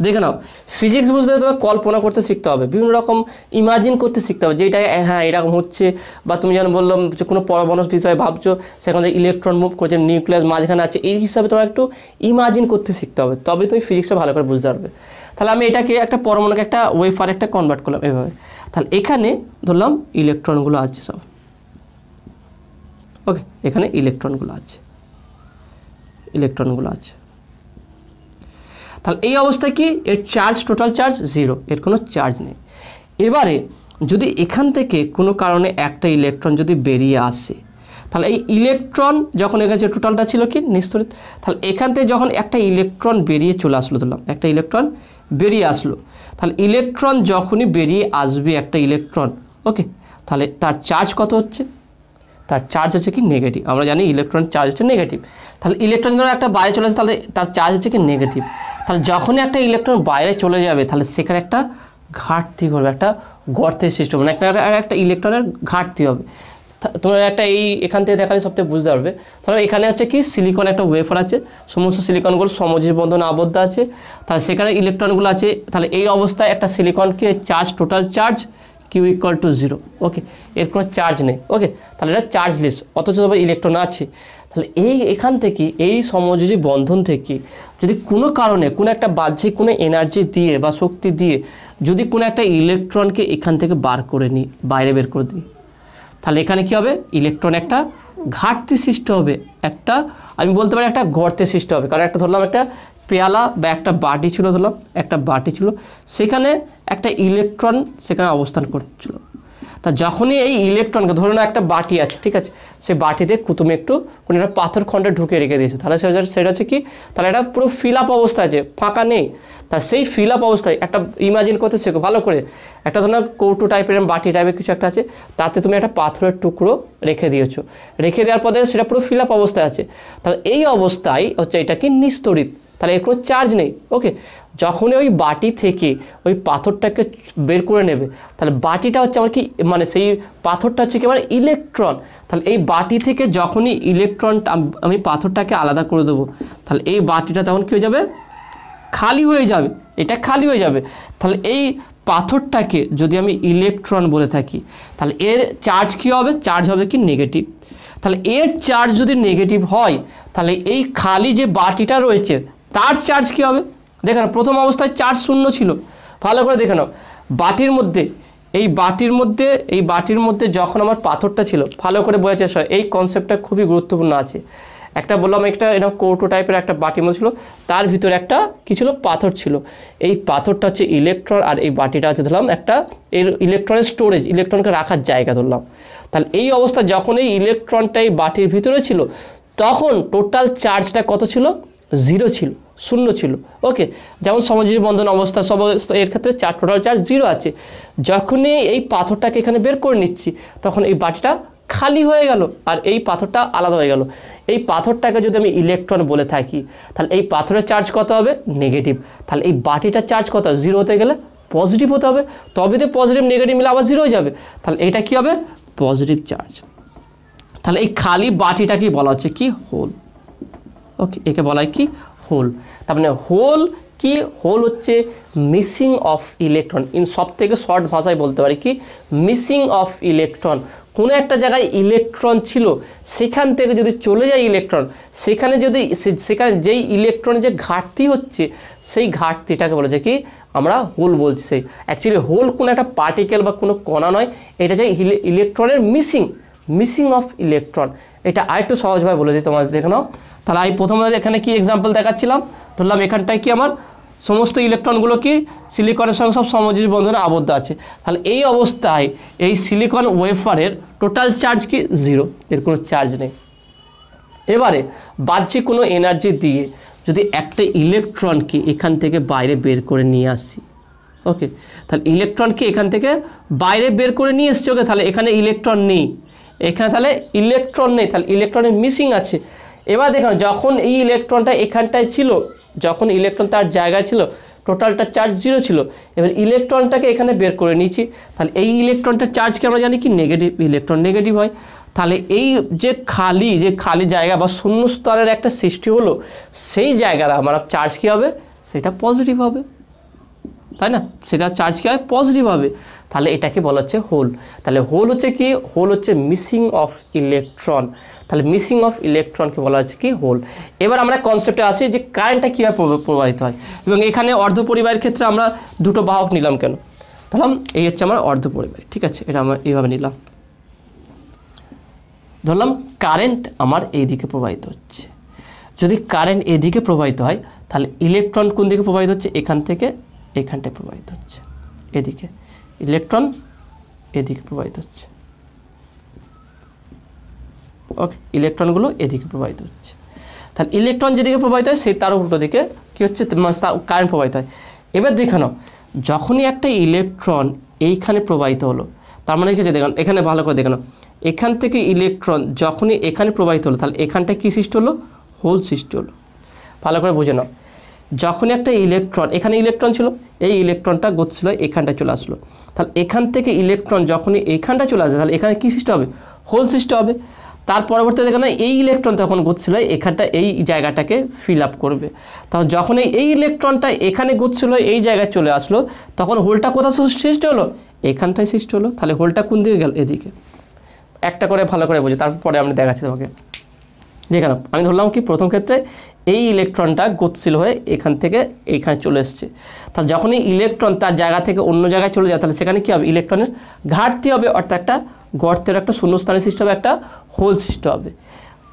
দেখে নাও ফিজিক্স বুঝতে তোমার কল্পনা করতে শিখতে হবে, বিভিন্ন রকম ইমাজিন করতে শিখতে হবে যে এটা হ্যাঁ এরকম হচ্ছে। বা তুমি যেন বললাম যে কোনো পরমাণু বিষয়ে ভাবছো, সেখানে ইলেকট্রন মুভ করছে, নিউক্লিয়াস মাঝখানে আছে, এই হিসাবে তোমার একটু ইমাজিন করতে শিখতে হবে, তবে তুমি ফিজিক্সটা ভালো করে বুঝতে পারবে। তাহলে আমি এটাকে একটা পরমাণুকে একটা ওয়েফার একটা কনভার্ট করলাম এইভাবে। তাহলে এখানে ধরলাম ইলেকট্রনগুলো আছে সব। ওকে, এখানে ইলেকট্রনগুলো আছে। তাহলে এই অবস্থায় কি, এর চার্জ, টোটাল চার্জ 0, এর কোনো চার্জ নেই। এবারে যদি এখান থেকে কোনো কারণে একটা ইলেকট্রন যদি বেরিয়ে আসে, তাহলে এই ইলেকট্রন যখন এখানে যে টোটালটা ছিল কি নিস্তরিত, তাহলে এখান থেকে যখন একটা ইলেকট্রন বেরিয়ে চলে আসলো, ধরলাম একটা ইলেকট্রন বেরিয়ে আসলো, তাহলে ইলেকট্রন যখনই বেরিয়ে আসবে একটা ইলেকট্রন, ওকে, তাহলে তার চার্জ কত হচ্ছে, তার চার্জ হচ্ছে কি নেগেটিভ। আমরা জানি ইলেকট্রন চার্জ হচ্ছে নেগেটিভ। তাহলে ইলেকট্রন যখন একটা বাইরে চলে আসে তাহলে তার চার্জ হচ্ছে কি নেগেটিভ। তাহলে যখনই একটা ইলেকট্রন বাইরে চলে যাবে তাহলে সেখানে একটা ঘাটতি করবে, একটা গর্তের সৃষ্টি হবে, মানে একটা ইলেকট্রনের ঘাটতি হবে। তোমরা একটা এখান থেকে দেখালে সবথেকে বুঝতে পারবে। তাহলে এখানে হচ্ছে কি সিলিকন একটা ওয়েফার আছে, সমস্ত সিলিকনগুলো সমযোজী বন্ধনে আবদ্ধ আছে, তাহলে সেখানে ইলেকট্রনগুলো আছে। তাহলে এই অবস্থায় একটা সিলিকনকে charge, total charge Q equal to 0। Okay, এর কোনো চার্জ নেই। ওকে, তাহলে এটা চার্জলেস, অথচ তবে ইলেকট্রন আছে। তাহলে এখান থেকে এই সমযোজী বন্ধন থেকে যদি কোনো কারণে কোনো একটা বাহ্যিক কোনো এনার্জি দিয়ে বা শক্তি দিয়ে যদি কোনো একটা ইলেকট্রনকে এখান থেকে বাইরে বের করে দিই, তাহলে এখানে কী হবে, ইলেকট্রন একটা ঘাটতি সৃষ্টি হবে, একটা আমি বলতে পারি একটা গর্তের সৃষ্টি হবে। কারণ একটা ধরলাম একটা পেয়ালা বা একটা বাটি ছিল, ধরলাম একটা বাটি ছিল, সেখানে একটা ইলেকট্রন সেখানে অবস্থান করছিল। তা যখনই এই ইলেকট্রনকে, ধরুন একটা বাটি আছে, ঠিক আছে, সেই বাটিতে তুমি একটু কোনো একটা পাথর খণ্ডে ঢুকে রেখে দিয়েছো, তাহলে সেটা হচ্ছে কি, তাহলে এটা পুরো ফিল আপ অবস্থা আছে, ফাঁকা নেই। তা সেই ফিল আপ অবস্থায় একটা ইমাজিন করতে শেখো ভালো করে, একটা ধরুন কৌটো টাইপের বাটি টাইপের কিছু একটা আছে, তাতে তুমি একটা পাথরের টুকরো রেখে দিয়েছো, রেখে দেওয়ার পরে সেটা পুরো ফিল আপ অবস্থায় আছে। তাহলে এই অবস্থায় হচ্ছে এটা কি নিস্তরিত, তাহলে এর কোনো চার্জ নেই। ওকে, যখনই ওই বাটি থেকে ওই পাথরটাকে বের করে নেবে, তাহলে বাটিটা হচ্ছে আমার কি, মানে সেই পাথরটা হচ্ছে কি আমার ইলেকট্রন। তাহলে এই বাটি থেকে যখনই ইলেকট্রনটা আমি পাথরটাকে আলাদা করে দেবো, তাহলে এই বাটিটা তখন কী হয়ে যাবে, খালি হয়ে যাবে। এটা খালি হয়ে যাবে। তাহলে এই পাথরটাকে যদি আমি ইলেকট্রন বলে থাকি তাহলে এর চার্জ কী হবে, চার্জ হবে কি নেগেটিভ। তাহলে এর চার্জ যদি নেগেটিভ হয় তাহলে এই খালি যে বাটিটা রয়েছে তার চার্জ কী হবে, দেখে নাও প্রথম অবস্থায় চার্জ শূন্য ছিল, ভালো করে দেখে নাও বাটির মধ্যে, এই বাটির মধ্যে যখন আমার পাথরটা ছিল, ভালো করে বোঝার চেষ্টা, এই কনসেপ্টটা খুবই গুরুত্বপূর্ণ আছে। একটা বললাম একটা এরকম কৌটো টাইপের একটা বাটির মধ্যে ছিল, তার ভিতরে একটা কী ছিল, পাথর ছিল। এই পাথরটা হচ্ছে ইলেকট্রন আর এই বাটিটা হচ্ছে ধরলাম একটা এর ইলেকট্রনের স্টোরেজ, ইলেকট্রনকে রাখার জায়গা ধরলাম। তাহলে এই অবস্থা যখন এই ইলেকট্রনটা এই বাটির ভিতরে ছিল তখন টোটাল চার্জটা কত ছিল, 0 ছিল, শূন্য ছিল। ওকে, যেমন সমযোজী বন্ধন অবস্থা সব এর ক্ষেত্রে টোটাল চার্জ 0 আছে। যখনই এই পাথরটাকে এখানে বের করে নিচ্ছি তখন এই বাটিটা খালি হয়ে গেল আর এই পাথরটা আলাদা হয়ে গেল। এই পাথরটাকে যদি আমি ইলেকট্রন বলে থাকি তাহলে এই পাথরের চার্জ কত হবে, নেগেটিভ। তাহলে এই বাটিটার চার্জ কত, 0 হতে গেলে পজিটিভ হতে হবে, তবে তো পজিটিভ নেগেটিভ মিলে আবার 0 হয়ে যাবে। তাহলে এটা কি হবে, পজিটিভ চার্জ। তাহলে এই খালি বাটিটাকেই বলা হচ্ছে কি, হোল। ওকে, একে বলা হয় কি, হোল। তার মানে হোল কি, হোল হচ্ছে মিসিং অফ ইলেকট্রন। সব থেকে শর্ট ভাষায় বলতে পারি কি, মিসিং অফ ইলেকট্রন। কোনো একটা জায়গায় ইলেকট্রন ছিল, সেখান থেকে যদি চলে যায় ইলেকট্রন, সেখানে যেই ইলেকট্রনের যে ঘাটতি হচ্ছে সেই ঘাটতিটাকে বলে যে কি আমরা হোল বলছি। সেই অ্যাকচুয়ালি হোল কোনো একটা পার্টিকেল বা কোনো কণা নয়, এটা যে ইলেকট্রনের মিসিং অফ ইলেকট্রন। এটা আরেকটু সহজভাবে বলে দিই তোমাদের, দেখে নাও। তাহলে আমি প্রথমে এখানে কি এক্সাম্পল দেখাচ্ছিলাম, ধরলাম এখানটায় কি আমার সমস্ত ইলেকট্রনগুলো কি সিলিকনের সঙ্গে সব সমযোজী বন্ধনে আবদ্ধ আছে। তাহলে এই অবস্থায় এই সিলিকন ওয়েফারের টোটাল চার্জ কি, 0, এর কোনো চার্জ নেই। এবারে বাহ্যিক কোনো এনার্জি দিয়ে যদি একটা ইলেকট্রনকে এখান থেকে বাইরে বের করে নিয়ে আসি, ওকে, তাহলে ইলেকট্রনকে এখান থেকে বাইরে বের করে নিয়ে এসছি। ওকে, তাহলে এখানে ইলেকট্রন নেই, এখানে তাহলে ইলেকট্রন নেই, তাহলে ইলেকট্রনের মিসিং আছে। এবার দেখুন যখন এই ইলেকট্রনটা এখানটায় ছিল, যখন ইলেকট্রন তার জায়গায় ছিল টোটালটা চার্জ 0 ছিল। এবার ইলেকট্রনটাকে এখানে বের করে নিয়েছি, তাহলে এই ইলেকট্রনটার চার্জকে আমরা জানি কি, নেগেটিভ। ইলেকট্রন নেগেটিভ হয়, তাহলে এই যে খালি জায়গা বা শূন্য স্তরের একটা সৃষ্টি হলো, সেই জায়গার আমার চার্জ কী হবে, সেটা পজিটিভ হবে, তাই না, সেটা চার্জ কী হয়, পজিটিভ হবে। তাহলে এটাকে বলা হচ্ছে হোল। তাহলে হোল হচ্ছে কি, হোল হচ্ছে মিসিং অফ ইলেকট্রন। তাহলে মিসিং অফ ইলেকট্রনকে বলা হচ্ছে কি, হোল। এবার আমরা কনসেপ্টে আসি যে কারেন্টটা কীভাবে প্রবাহিত হয়, এবং এখানে অর্ধপরিবাহের ক্ষেত্রে আমরা দুটো বাহক নিলাম কেন, ধরলাম এই হচ্ছে আমার অর্ধপরিবাহী, ঠিক আছে, এটা আমরা এইভাবে নিলাম। ধরলাম কারেন্ট আমার এইদিকে প্রবাহিত হচ্ছে। যদি কারেন্ট এদিকে প্রবাহিত হয় তাহলে ইলেকট্রন কোন দিকে প্রবাহিত হচ্ছে, এখান থেকে এখানটায় প্রবাহিত হচ্ছে, এদিকে ইলেকট্রন এদিকে প্রবাহিত হচ্ছে। ওকে, ইলেকট্রনগুলো এদিকে প্রবাহিত হচ্ছে। তাহলে ইলেকট্রন যেদিকে প্রবাহিত হয় সেই তার উল্টো দিকে কী হচ্ছে, কারেন্ট প্রবাহিত হয়। এবার দেখে নাও যখনই একটা ইলেকট্রন এইখানে প্রবাহিত হলো, তার মানে কি হচ্ছে, দেখুন এখানে ভালো করে দেখে নাও, এখান থেকে ইলেকট্রন যখনই এখানে প্রবাহিত হলো তাহলে এখানটায় কী সৃষ্টি হলো, হোল সৃষ্টি হলো। ভালো করে বুঝে নাও, যখন একটা ইলেকট্রন, এখানে ইলেকট্রন ছিল, এই ইলেকট্রনটা গতিশীল হয়ে এখানটায় চলে আসলো, তাহলে এখান থেকে ইলেকট্রন যখনই এইখানটায় চলে আসবে তাহলে এখানে কী সৃষ্টি হবে, হোল সৃষ্টি হবে। তার পরবর্তীতে দেখেন এই ইলেকট্রন তখন গতিশীল হয়ে এখানটা এই জায়গাটাকে ফিল আপ করবে। তখন যখন এই ইলেকট্রনটা এখানে গতিশীল হয়ে এই জায়গায় চলে আসলো তখন হোলটা কোথাও সৃষ্টি হলো, এখানটায় সৃষ্টি হলো। তাহলে হোলটা কোন দিকে গেল, এদিকে। একটা করে ভালো করে বুঝি, তারপরে আমি দেখাচ্ছি তোমাকে। দেখে নাও, আমি ধরলাম কি প্রথম ক্ষেত্রে এই ইলেকট্রনটা গতিশীল হয়ে এখান থেকে এইখানে চলে এসছে। তাহলে যখনই ইলেকট্রন তার জায়গা থেকে অন্য জায়গায় চলে যায় তাহলে সেখানে কী হবে, ইলেকট্রনের ঘাটতি হবে, অর্থাৎ একটা গর্তের একটা শূন্যস্থানের সৃষ্টি হবে, একটা হোল সৃষ্টি হবে।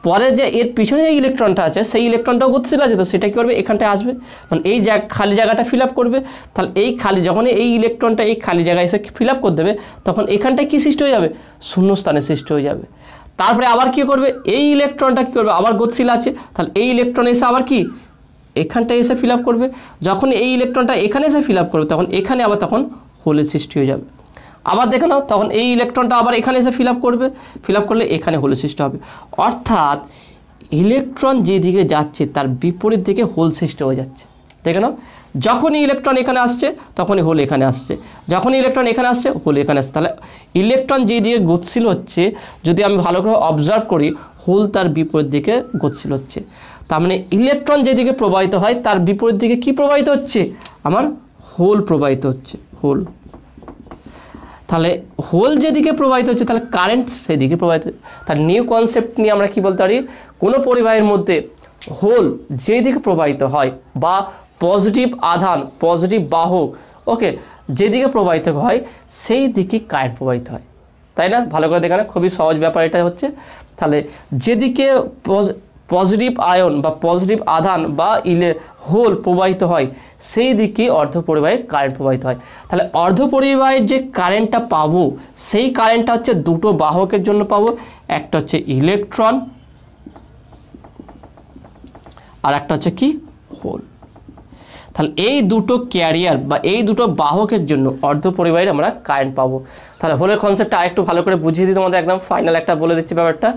পরে যে এর পিছনে যে ইলেকট্রনটা আছে সেই ইলেকট্রনটাও গতিশীল আছে, তো সেটা কী করবে, এখানটায় আসবে, মানে এই খালি জায়গাটা ফিল আপ করবে। তাহলে এই খালি যখনই এই ইলেকট্রনটা এই খালি জায়গায় এসে ফিল আপ করে দেবে তখন এখানটায় কী সৃষ্টি হয়ে যাবে, শূন্যস্থানের সৃষ্টি হয়ে যাবে। তারপরে আবার কী করবে, এই ইলেকট্রনটা কী করবে, আবার গতিশীল আছে, তাহলে এই ইলেকট্রন এসে আবার কি এখানটায় এসে ফিল আপ করবে। যখন এই ইলেকট্রনটা এখানে এসে ফিল আপ করবে তখন এখানে আবার তখন হোলের সৃষ্টি হয়ে যাবে। আবার দেখে নাও, তখন এই ইলেকট্রনটা আবার এখানে এসে ফিল আপ করবে, ফিল আপ করলে এখানে হোলের সৃষ্টি হবে। অর্থাৎ ইলেকট্রন যেদিকে যাচ্ছে তার বিপরীত দিকে হোল সৃষ্টি হয়ে যাচ্ছে। দেখে নাও, যখনই ইলেকট্রন এখানে আসছে তখনই হোল এখানে আসছে, যখনই ইলেকট্রন এখানে আসছে হোল এখানে আসছে। তাহলে ইলেকট্রন যেদিকে গতিশীল হচ্ছে, যদি আমি ভালো করে অবজার্ভ করি, হোল তার বিপরীত দিকে গতিশীল হচ্ছে। তার মানে ইলেকট্রন যেদিকে প্রবাহিত হয় তার বিপরীত দিকে কি প্রবাহিত হচ্ছে, আমার হোল প্রবাহিত হচ্ছে, হোল। তাহলে হোল যেদিকে প্রবাহিত হচ্ছে তাহলে কারেন্ট সেদিকে প্রবাহিত হচ্ছে। তাহলে নিউ কনসেপ্ট নিয়ে আমরা কি বলতে পারি, কোনো পরিবাহের মধ্যে হোল যেদিকে প্রবাহিত হয় বা পজিটিভ আধান, পজিটিভ বাহক, ওকে, যেদিকে প্রবাহিত হয় সেই দিকে কারেন্ট প্রবাহিত হয়, তাই না? ভালো করে দেখেন, খুবই সহজ ব্যাপার এটা হচ্ছে। তাহলে যেদিকে পজিটিভ আয়ন বা পজিটিভ আধান বা হোল প্রবাহিত হয় সেই দিকে অর্ধপরিবাহীর কারেন্ট প্রবাহিত হয়। তাহলে অর্ধপরিবাহীর যে কারেন্টটা পাবো সেই কারেন্টটা হচ্ছে দুটো বাহকের জন্য পাবো, একটা হচ্ছে ইলেকট্রন আর একটা হচ্ছে কি, হোল। তাহলে এই দুটো ক্যারিয়ার বা এই দুটো বাহকের জন্য অর্ধপরিবাহীর আমরা কারেন্ট পাবো। তাহলে হোলের কনসেপ্টটা আরেকটু ভালো করে বুঝিয়ে দিই তোমাদের, একদম ফাইনাল একটা বলে দিচ্ছি ব্যাপারটা।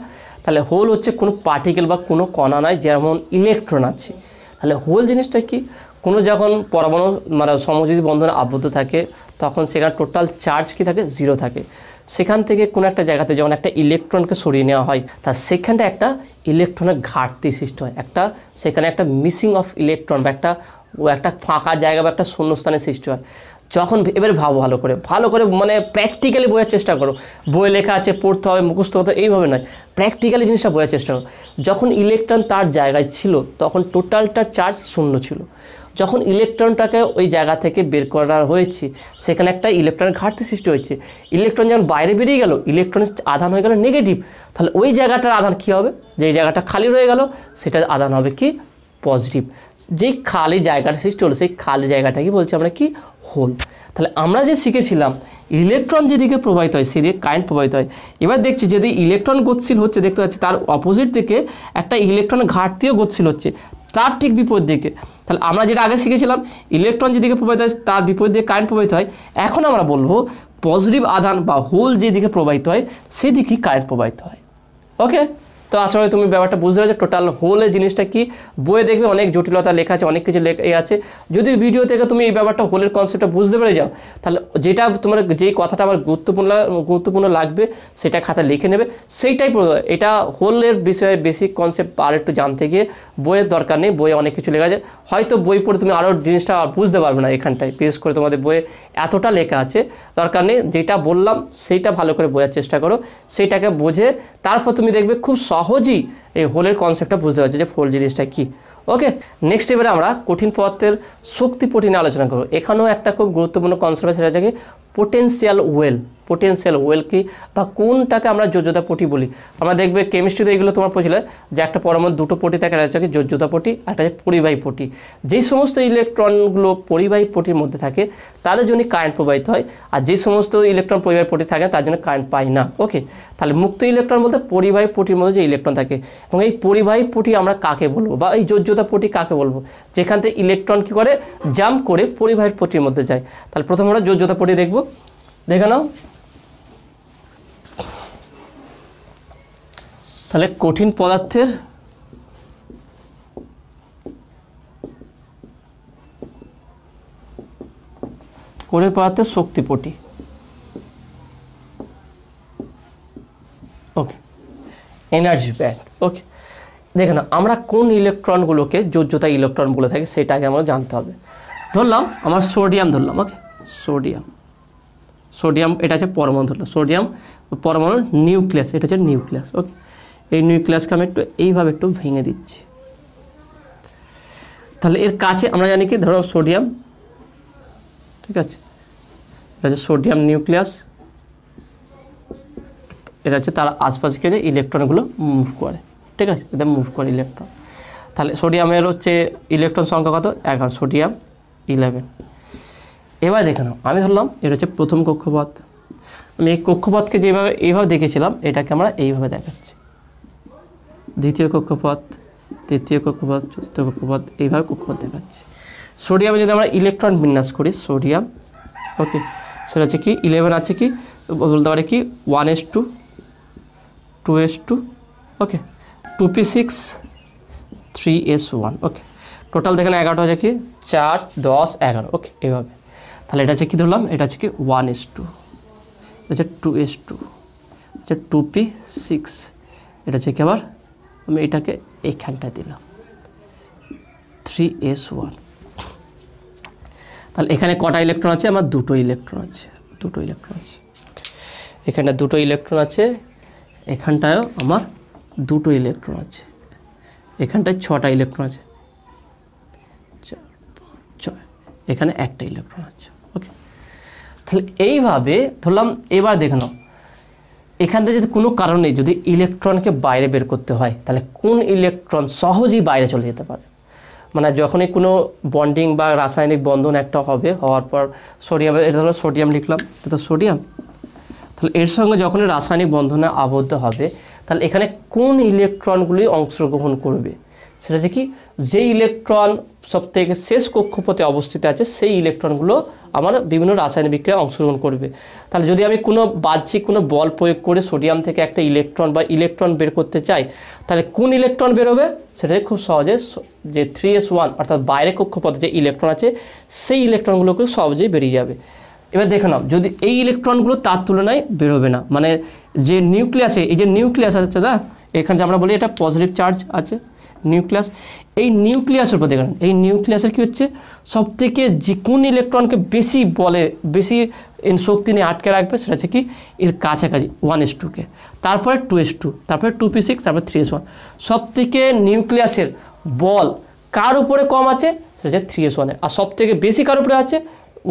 তাহলে হোল হচ্ছে কোনো পার্টিকেল বা কোনো কণা নয়, যেমন ইলেকট্রন আছে। তাহলে হোল জিনিসটা কি, কোনো যখন পরমাণু মানে সমযোজী বন্ধনে আবদ্ধ থাকে তখন সেখানে টোটাল চার্জ কি থাকে, 0 থাকে। সেখান থেকে কোনো একটা জায়গাতে যখন একটা ইলেকট্রনকে সরিয়ে নেওয়া হয় তা সেখানটা একটা ইলেকট্রনের ঘাটতি সৃষ্টি হয়, সেখানে একটা মিসিং অফ ইলেকট্রন বা একটা ফাঁকা জায়গা বা একটা শূন্যস্থানের সৃষ্টি হয়। যখন এবারে ভালো করে মানে প্র্যাকটিক্যালি বোঝার চেষ্টা করো। বই লেখা আছে পড়তে হবে, মুখস্থ হতে, এইভাবে নয়, প্র্যাকটিক্যালি জিনিসটা বোঝার চেষ্টা করো। যখন ইলেকট্রন তার জায়গায় ছিল তখন টোটালটা চার্জ 0 ছিল। যখন ইলেকট্রনটাকে ওই জায়গা থেকে বের করা হয়েছে সেখানে একটা ইলেকট্রনের ঘাটতি সৃষ্টি হয়েছে। ইলেকট্রন যখন বাইরে বেরিয়ে গেল ইলেকট্রনের আধান হয়ে গেল নেগেটিভ। তাহলে ওই জায়গাটার আধান কী হবে, যেই জায়গাটা খালি রয়ে গেল সেটার আধান হবে কি, পজিটিভ। যেই খালি জায়গাটা সৃষ্টি হলো সেই খালি জায়গাটাকে বলছি আমরা কি, হোল। তাহলে আমরা যে শিখেছিলাম ইলেকট্রন যেদিকে প্রবাহিত হয় সেদিকে কারেন্ট প্রবাহিত হয়। এবার দেখছি যদি ইলেকট্রন গতিশীল হচ্ছে দেখতে পাচ্ছি তার অপোজিট দিকে একটা ইলেকট্রনের ঘাটতিও গতিশীল হচ্ছে তার ঠিক বিপরীত দিকে। তাহলে আমরা যেটা আগে শিখেছিলাম ইলেকট্রন যেদিকে প্রবাহিত হয় তার বিপরীত দিকে কারেন্ট প্রবাহিত হয়, এখন আমরা বলবো পজিটিভ আধান বা হোল যেদিকে প্রবাহিত হয় সেদিকেই কারেন্ট প্রবাহিত হয়। ওকে, তো আসলে তুমি ব্যাপারটা বুঝতে পারছো টোটাল হোলের জিনিসটা কি। বইয়ে দেখবে অনেক জটিলতা লেখা আছে, অনেক কিছু আছে। যদি ভিডিও থেকে তুমি এই ব্যাপারটা হোলের কনসেপ্টটা বুঝতে পেরে যাও তাহলে যেটা তোমার যেই কথাটা আমার গুরুত্বপূর্ণ লাগবে সেটা খাতা লিখে নেবে, সেইটাই এটা হোলের বিষয়ে বেসিক কনসেপ্ট আর একটু জানতে গিয়ে বইয়ের দরকার নেই। বইয়ে অনেক কিছু লেখা আছে, হয়তো বই পড়ে তুমি আরও জিনিসটা বুঝতে পারবে না, এখানটায় বিশেষ করে তোমাদের বইয়ে এতটা লেখা আছে, দরকার নেই। যেটা বললাম সেইটা ভালো করে বোঝার চেষ্টা করো, সেইটাকে বুঝে তারপর তুমি দেখবে খুব সহজেই এই হোলের কনসেপ্টটা বুঝতে পারছো যে হোল জিনিসটা কি। ওকে, নেক্সট এবারে আমরা কঠিন পদার্থের শক্তিপটি নিয়ে আলোচনা করব। এখানেও একটা খুব গুরুত্বপূর্ণ কনসেপ্ট সেটা হচ্ছে পোটেনশিয়াল ওয়েল কি বা কোনটাকে আমরা যোজ্যতা পটি বলি। আমরা দেখবে কেমিস্ট্রিতে এগুলো তোমার পড়ছিলে যে একটা পরমাণু দুটো পটি থাকে, একটা হচ্ছে যোজ্যতা পটি, একটা হচ্ছে পরিবাহী পটি। যেই সমস্ত ইলেকট্রনগুলো পরিবাহী পটির মধ্যে থাকে তাদের জন্য কারেন্ট প্রবাহিত হয়, আর যে সমস্ত ইলেকট্রন পরিবাহী পটি থাকে তার জন্য কারেন্ট পায় না। ওকে, তাহলে মুক্ত ইলেকট্রন বলতে পরিবাহী পটির মধ্যে যে ইলেকট্রন থাকে, এবং এই পরিবাহী পটি আমরা কাকে বলবো বা এই যোজ্যতা পটি কাকে বলবো, যেখান থেকে ইলেকট্রন কী করে জাম্প করে পরিবাহী পটির মধ্যে যায়। তাহলে প্রথম আমরা যোজ্যতা পটি দেখব, দেখে নাও। তাহলে কঠিন পদার্থের শক্তিপটি। ওকে, এনার্জি ব্যান্ড। ওকে, দেখে না আমরা কোন ইলেকট্রনগুলোকে যোজ্যতা ইলেকট্রন বলে থাকি সেটা আগে আমরা জানতে হবে। ধরলাম আমার সোডিয়াম ধরলাম, ওকে, সোডিয়াম এটা হচ্ছে পরমাণু ধরলাম, সোডিয়াম পরমাণুর নিউক্লিয়াস, এটা হচ্ছে নিউক্লিয়াস। ওকে, এই নিউক্লিয়াসকে আমি একটু এইভাবে একটু ভেঙে দিচ্ছি। তাহলে এর কাছে আমরা জানি কি, ধরো সোডিয়াম, ঠিক আছে, এটা হচ্ছে সোডিয়াম নিউক্লিয়াস, এটা হচ্ছে তার আশপাশকে যে ইলেকট্রনগুলো মুভ করে, ঠিক আছে, এটা মুভ করে ইলেকট্রন। তাহলে সোডিয়ামের হচ্ছে ইলেকট্রন সংখ্যা কত, 11, সোডিয়াম 11। এবার দেখে নাও আমি ধরলাম এটা হচ্ছে প্রথম কক্ষপথ, আমি এই কক্ষপথকে যেভাবে এইভাবে দেখেছিলাম এটাকে আমরা এইভাবে দেখাচ্ছি, দ্বিতীয় কক্ষপথ, তৃতীয় কক্ষপথ, চতুর্থ কক্ষপথ, এইভাবে কক্ষপথ দেখাচ্ছি। সোডিয়ামে যদি আমরা ইলেকট্রন বিন্যাস করি, সোডিয়াম, ওকে, সেটা হচ্ছে কি 11 আছে কি বলতে পারে কি 1s2, 2s2, ওকে, 2p6, 3s1, ওকে, টোটাল দেখেন 11টা হচ্ছে কি 4, 10, 11, ওকে, এইভাবে। তাহলে এটা হচ্ছে কি ধরলাম, এটা হচ্ছে কি 1s2, এটা হচ্ছে 2s2, এটা হচ্ছে 2p6, এটা হচ্ছে কি আবার আমি এটাকে এইখানটা দিলাম 3s1। তাহলে এখানে কটা ইলেকট্রন আছে? আমার দুটো ইলেকট্রন আছে, দুটো ইলেকট্রন আছে। এখানে দুটো ইলেকট্রন আছে, এখানটায়ও আমার দুটো ইলেকট্রন আছে, এখানটায় 6টা ইলেকট্রন আছে, 4 5 6, এখানে একটা ইলেকট্রন আছে। ওকে, তাহলে এইভাবে ধরলাম। এবার দেখে নাও, এখান থেকে যদি কোনো কারণে যদি ইলেকট্রনকে বাইরে বের করতে হয়, তাহলে কোন ইলেকট্রন সহজেই বাইরে চলে যেতে পারে? মানে যখনই কোনো বন্ডিং বা রাসায়নিক বন্ধন একটা হবে, হওয়ার পর সোডিয়াম, এটা হলো সোডিয়াম লিখলাম, এটা তো সোডিয়াম। তাহলে এর সঙ্গে যখনই রাসায়নিক বন্ধনে আবদ্ধ হবে, তাহলে এখানে কোন ইলেকট্রনগুলি অংশগ্রহণ করবে? সেটা হচ্ছে কি, যে ইলেকট্রন সবথেকে শেষ কক্ষপথে অবস্থিত আছে সেই ইলেকট্রনগুলো আমার বিভিন্ন রাসায়নিক বিক্রিয়ায় অংশগ্রহণ করবে। তাহলে যদি আমি কোনো বাহ্যিক কোনো বল প্রয়োগ করে সোডিয়াম থেকে একটা ইলেকট্রন বা ইলেকট্রন বের করতে চাই, তাহলে কোন ইলেকট্রন বেরোবে? সেটা খুব সহজে যে 3s1 অর্থাৎ বাইরে কক্ষপথে যে ইলেকট্রন আছে সেই ইলেকট্রনগুলো খুব সহজেই বেরিয়ে যাবে। এবার দেখে নাও, যদি এই ইলেকট্রনগুলো তার তুলনায় বেরোবে না, মানে যে নিউক্লিয়াসে, এই যে নিউক্লিয়াস আছে না, এখানে যে আমরা বলি এটা পজিটিভ চার্জ আছে নিউক্লিয়াস, এই নিউক্লিয়াসের উপর দেখেন, এই নিউক্লিয়াসের কী হচ্ছে, সবথেকে যে কোন ইলেকট্রনকে বেশি বলে বেশি শক্তি নিয়ে আটকে রাখবে, সেটা হচ্ছে কি এর কাছাকাছি 1s2কে, তারপরে 2s2, তারপরে 2p6, তারপরে 3s1। সবথেকে নিউক্লিয়াসের বল কার উপরে কম আছে? সেটা হচ্ছে 3s1-এর। আর সবথেকে বেশি কার উপরে আছে?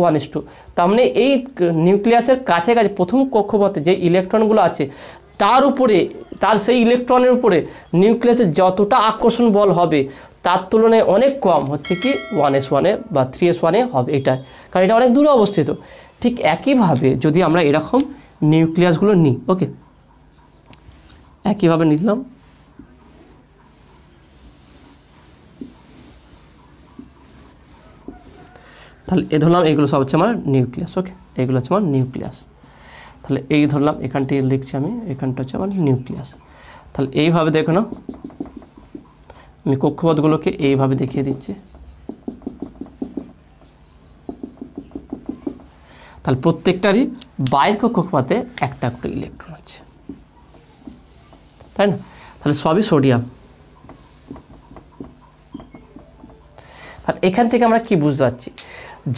1s2। তার মানে এই নিউক্লিয়াসের কাছাকাছি প্রথম কক্ষপথে যে ইলেকট্রনগুলো আছে তার উপরে, তার সেই ইলেকট্রনের উপরে নিউক্লিয়াসের যতটা আকর্ষণ বল হবে তার তুলনায় অনেক কম হচ্ছে কি 1s1-এ বা 3s1-এ হবে, এটা কারণ এটা অনেক দূরে অবস্থিত। ঠিক একইভাবে যদি আমরা এরকম নিউক্লিয়াসগুলো নিই, ওকে, একইভাবে নিলাম, তাহলে এ ধরলাম এগুলো সব হচ্ছে আমার নিউক্লিয়াস। ওকে, এগুলো হচ্ছে আমার নিউক্লিয়াস। তাহলে এই ধরলাম, এখানটি লিখছি আমি, এখানটা হচ্ছে আমার নিউক্লিয়াস। তাহলে এইভাবে দেখো না, আমি কক্ষপথগুলোকে এইভাবে দেখিয়ে দিচ্ছি। তাহলে প্রত্যেকটারই বাইরের কক্ষপথে একটা করে ইলেকট্রন আছে, তাই না? তাহলে সবই সোডিয়াম। আর এখান থেকে আমরা কি বুঝতে পারছি,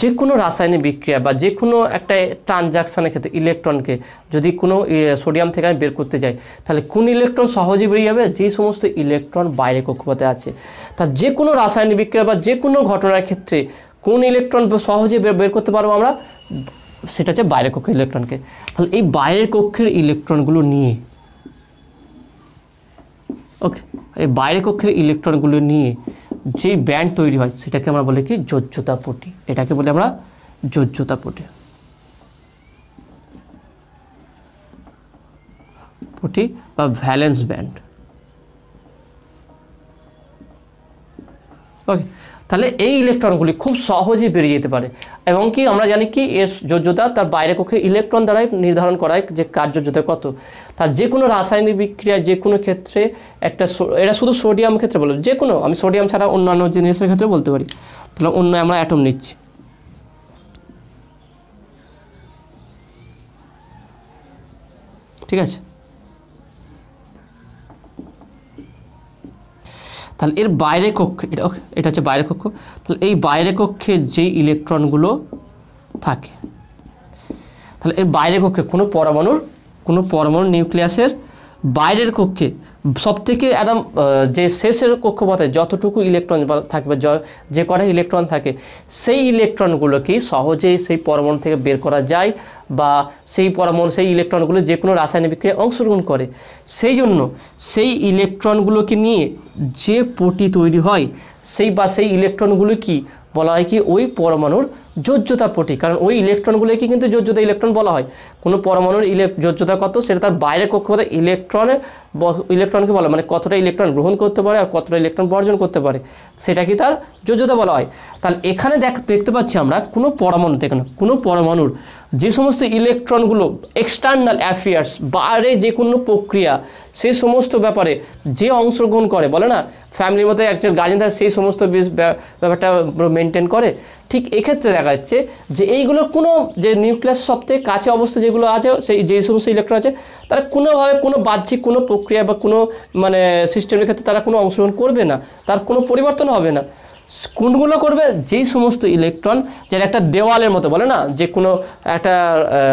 যে কোনো রাসায়নিক বিক্রিয়া বা যে কোনো একটা ট্রানজাকশানের ক্ষেত্রে ইলেকট্রনকে যদি কোনো সোডিয়াম থেকে আমি বের করতে যাই, তাহলে কোন ইলেকট্রন সহজেই বেরিয়ে যাবে? যে সমস্ত ইলেকট্রন বাইরে কক্ষপথে আছে। তা যে কোনো রাসায়নিক বিক্রিয়া বা যে কোনো ঘটনার ক্ষেত্রে কোন ইলেকট্রন সহজে বের করতে পারবো আমরা? সেটা হচ্ছে বাইরের কক্ষের ইলেকট্রনকে। তাহলে এই বাইরের কক্ষের ইলেকট্রনগুলো নিয়ে, ওকে, এই বাইরের কক্ষের ইলেকট্রনগুলো নিয়ে যে ব্যান্ড তৈরি হয় সেটাকে আমরা বলি কি যোজ্যতা পটি। এটাকে বলি আমরা যোজ্যতা পটি, পটি বা ভ্যালেন্স ব্যান্ড। ওকে, তাহলে এই ইলেকট্রনগুলি খুব সহজেই বেরিয়ে যেতে পারে এবং কি আমরা জানি কি এর যোজ্যতা তার বাইরে কক্ষে ইলেকট্রন দ্বারাই নির্ধারণ করা হয় যে কার যোজ্যতা কত। তার যে কোনো রাসায়নিক বিক্রিয়া যে কোনো ক্ষেত্রে একটা, এটা শুধু সোডিয়াম ক্ষেত্রে বলবো, যে কোনো, আমি সোডিয়াম ছাড়া অন্যান্য জিনিসের ক্ষেত্রে বলতে পারি। তাহলে অন্য আমরা অ্যাটম নিচ্ছি, ঠিক আছে? তাহলে এর বাইরে কক্ষে, এটা হচ্ছে বাইরে কক্ষ। তাহলে এই বাইরে কক্ষে যেই ইলেকট্রনগুলো থাকে, তাহলে এর বাইরে কক্ষে কোনো পরমাণুর নিউক্লিয়াসের বাইরের কক্ষে সবথেকে একদম যে শেষের কক্ষপথে যতটুকু ইলেকট্রন থাকবে, যে কটা ইলেকট্রন থাকে সেই ইলেকট্রনগুলোকেই সহজেই সেই পরমাণু থেকে বের করা যায় বা সেই পরমাণু সেই ইলেকট্রনগুলো যে কোনো রাসায়নিক বিক্রিয়ায় অংশগ্রহণ করে। সেই জন্য সেই ইলেকট্রনগুলোকে নিয়ে যে পটি তৈরি হয় সেই ইলেকট্রনগুলো কি বলা হয় কি ওই পরমাণুর যোজ্যতা পটি, কারণ ওই ইলেকট্রনগুলোকে কিন্তু যোজ্যতা ইলেকট্রন বলা হয়। কোনো পরমাণুর যোজ্যতা কত সেটা তার বাইরের কক্ষপথে ইলেকট্রনকে বলা, মানে কতটা ইলেকট্রন গ্রহণ করতে পারে আর কতটা ইলেকট্রন বর্জন করতে পারে সেটা কি তার যোজ্যতা বলা হয়। তাহলে এখানে দেখতে পাচ্ছি আমরা কোনো পরমাণু, দেখুন কোনো পরমাণুর যে সমস্ত ইলেকট্রনগুলো এক্সটার্নাল অ্যাফেয়ার্স, বাইরে যে কোনো প্রক্রিয়া সেই সমস্ত ব্যাপারে যে অংশগ্রহণ করে, বলে না ফ্যামিলির মধ্যে একজন গার্জেন থাকে সেই সমস্ত ব্যাপারটা মেনটেন করে, ঠিক এক্ষেত্রে দেখা যাচ্ছে যে এইগুলোর কোনো যে নিউক্লিয়াসের সবথেকে কাছে অবস্থা যেগুলো আছে সেই যে সমস্ত ইলেকট্রন আছে তারা কোনোভাবে কোনো বাহ্যিক কোনো প্রক্রিয়া বা কোনো মানে সিস্টেমের ক্ষেত্রে তারা কোনো অংশগ্রহণ করবে না, তার কোনো পরিবর্তন হবে না। কোনগুলো করবে? যেই সমস্ত ইলেকট্রন যারা একটা দেওয়ালের মতো বলে না, যে কোনো একটা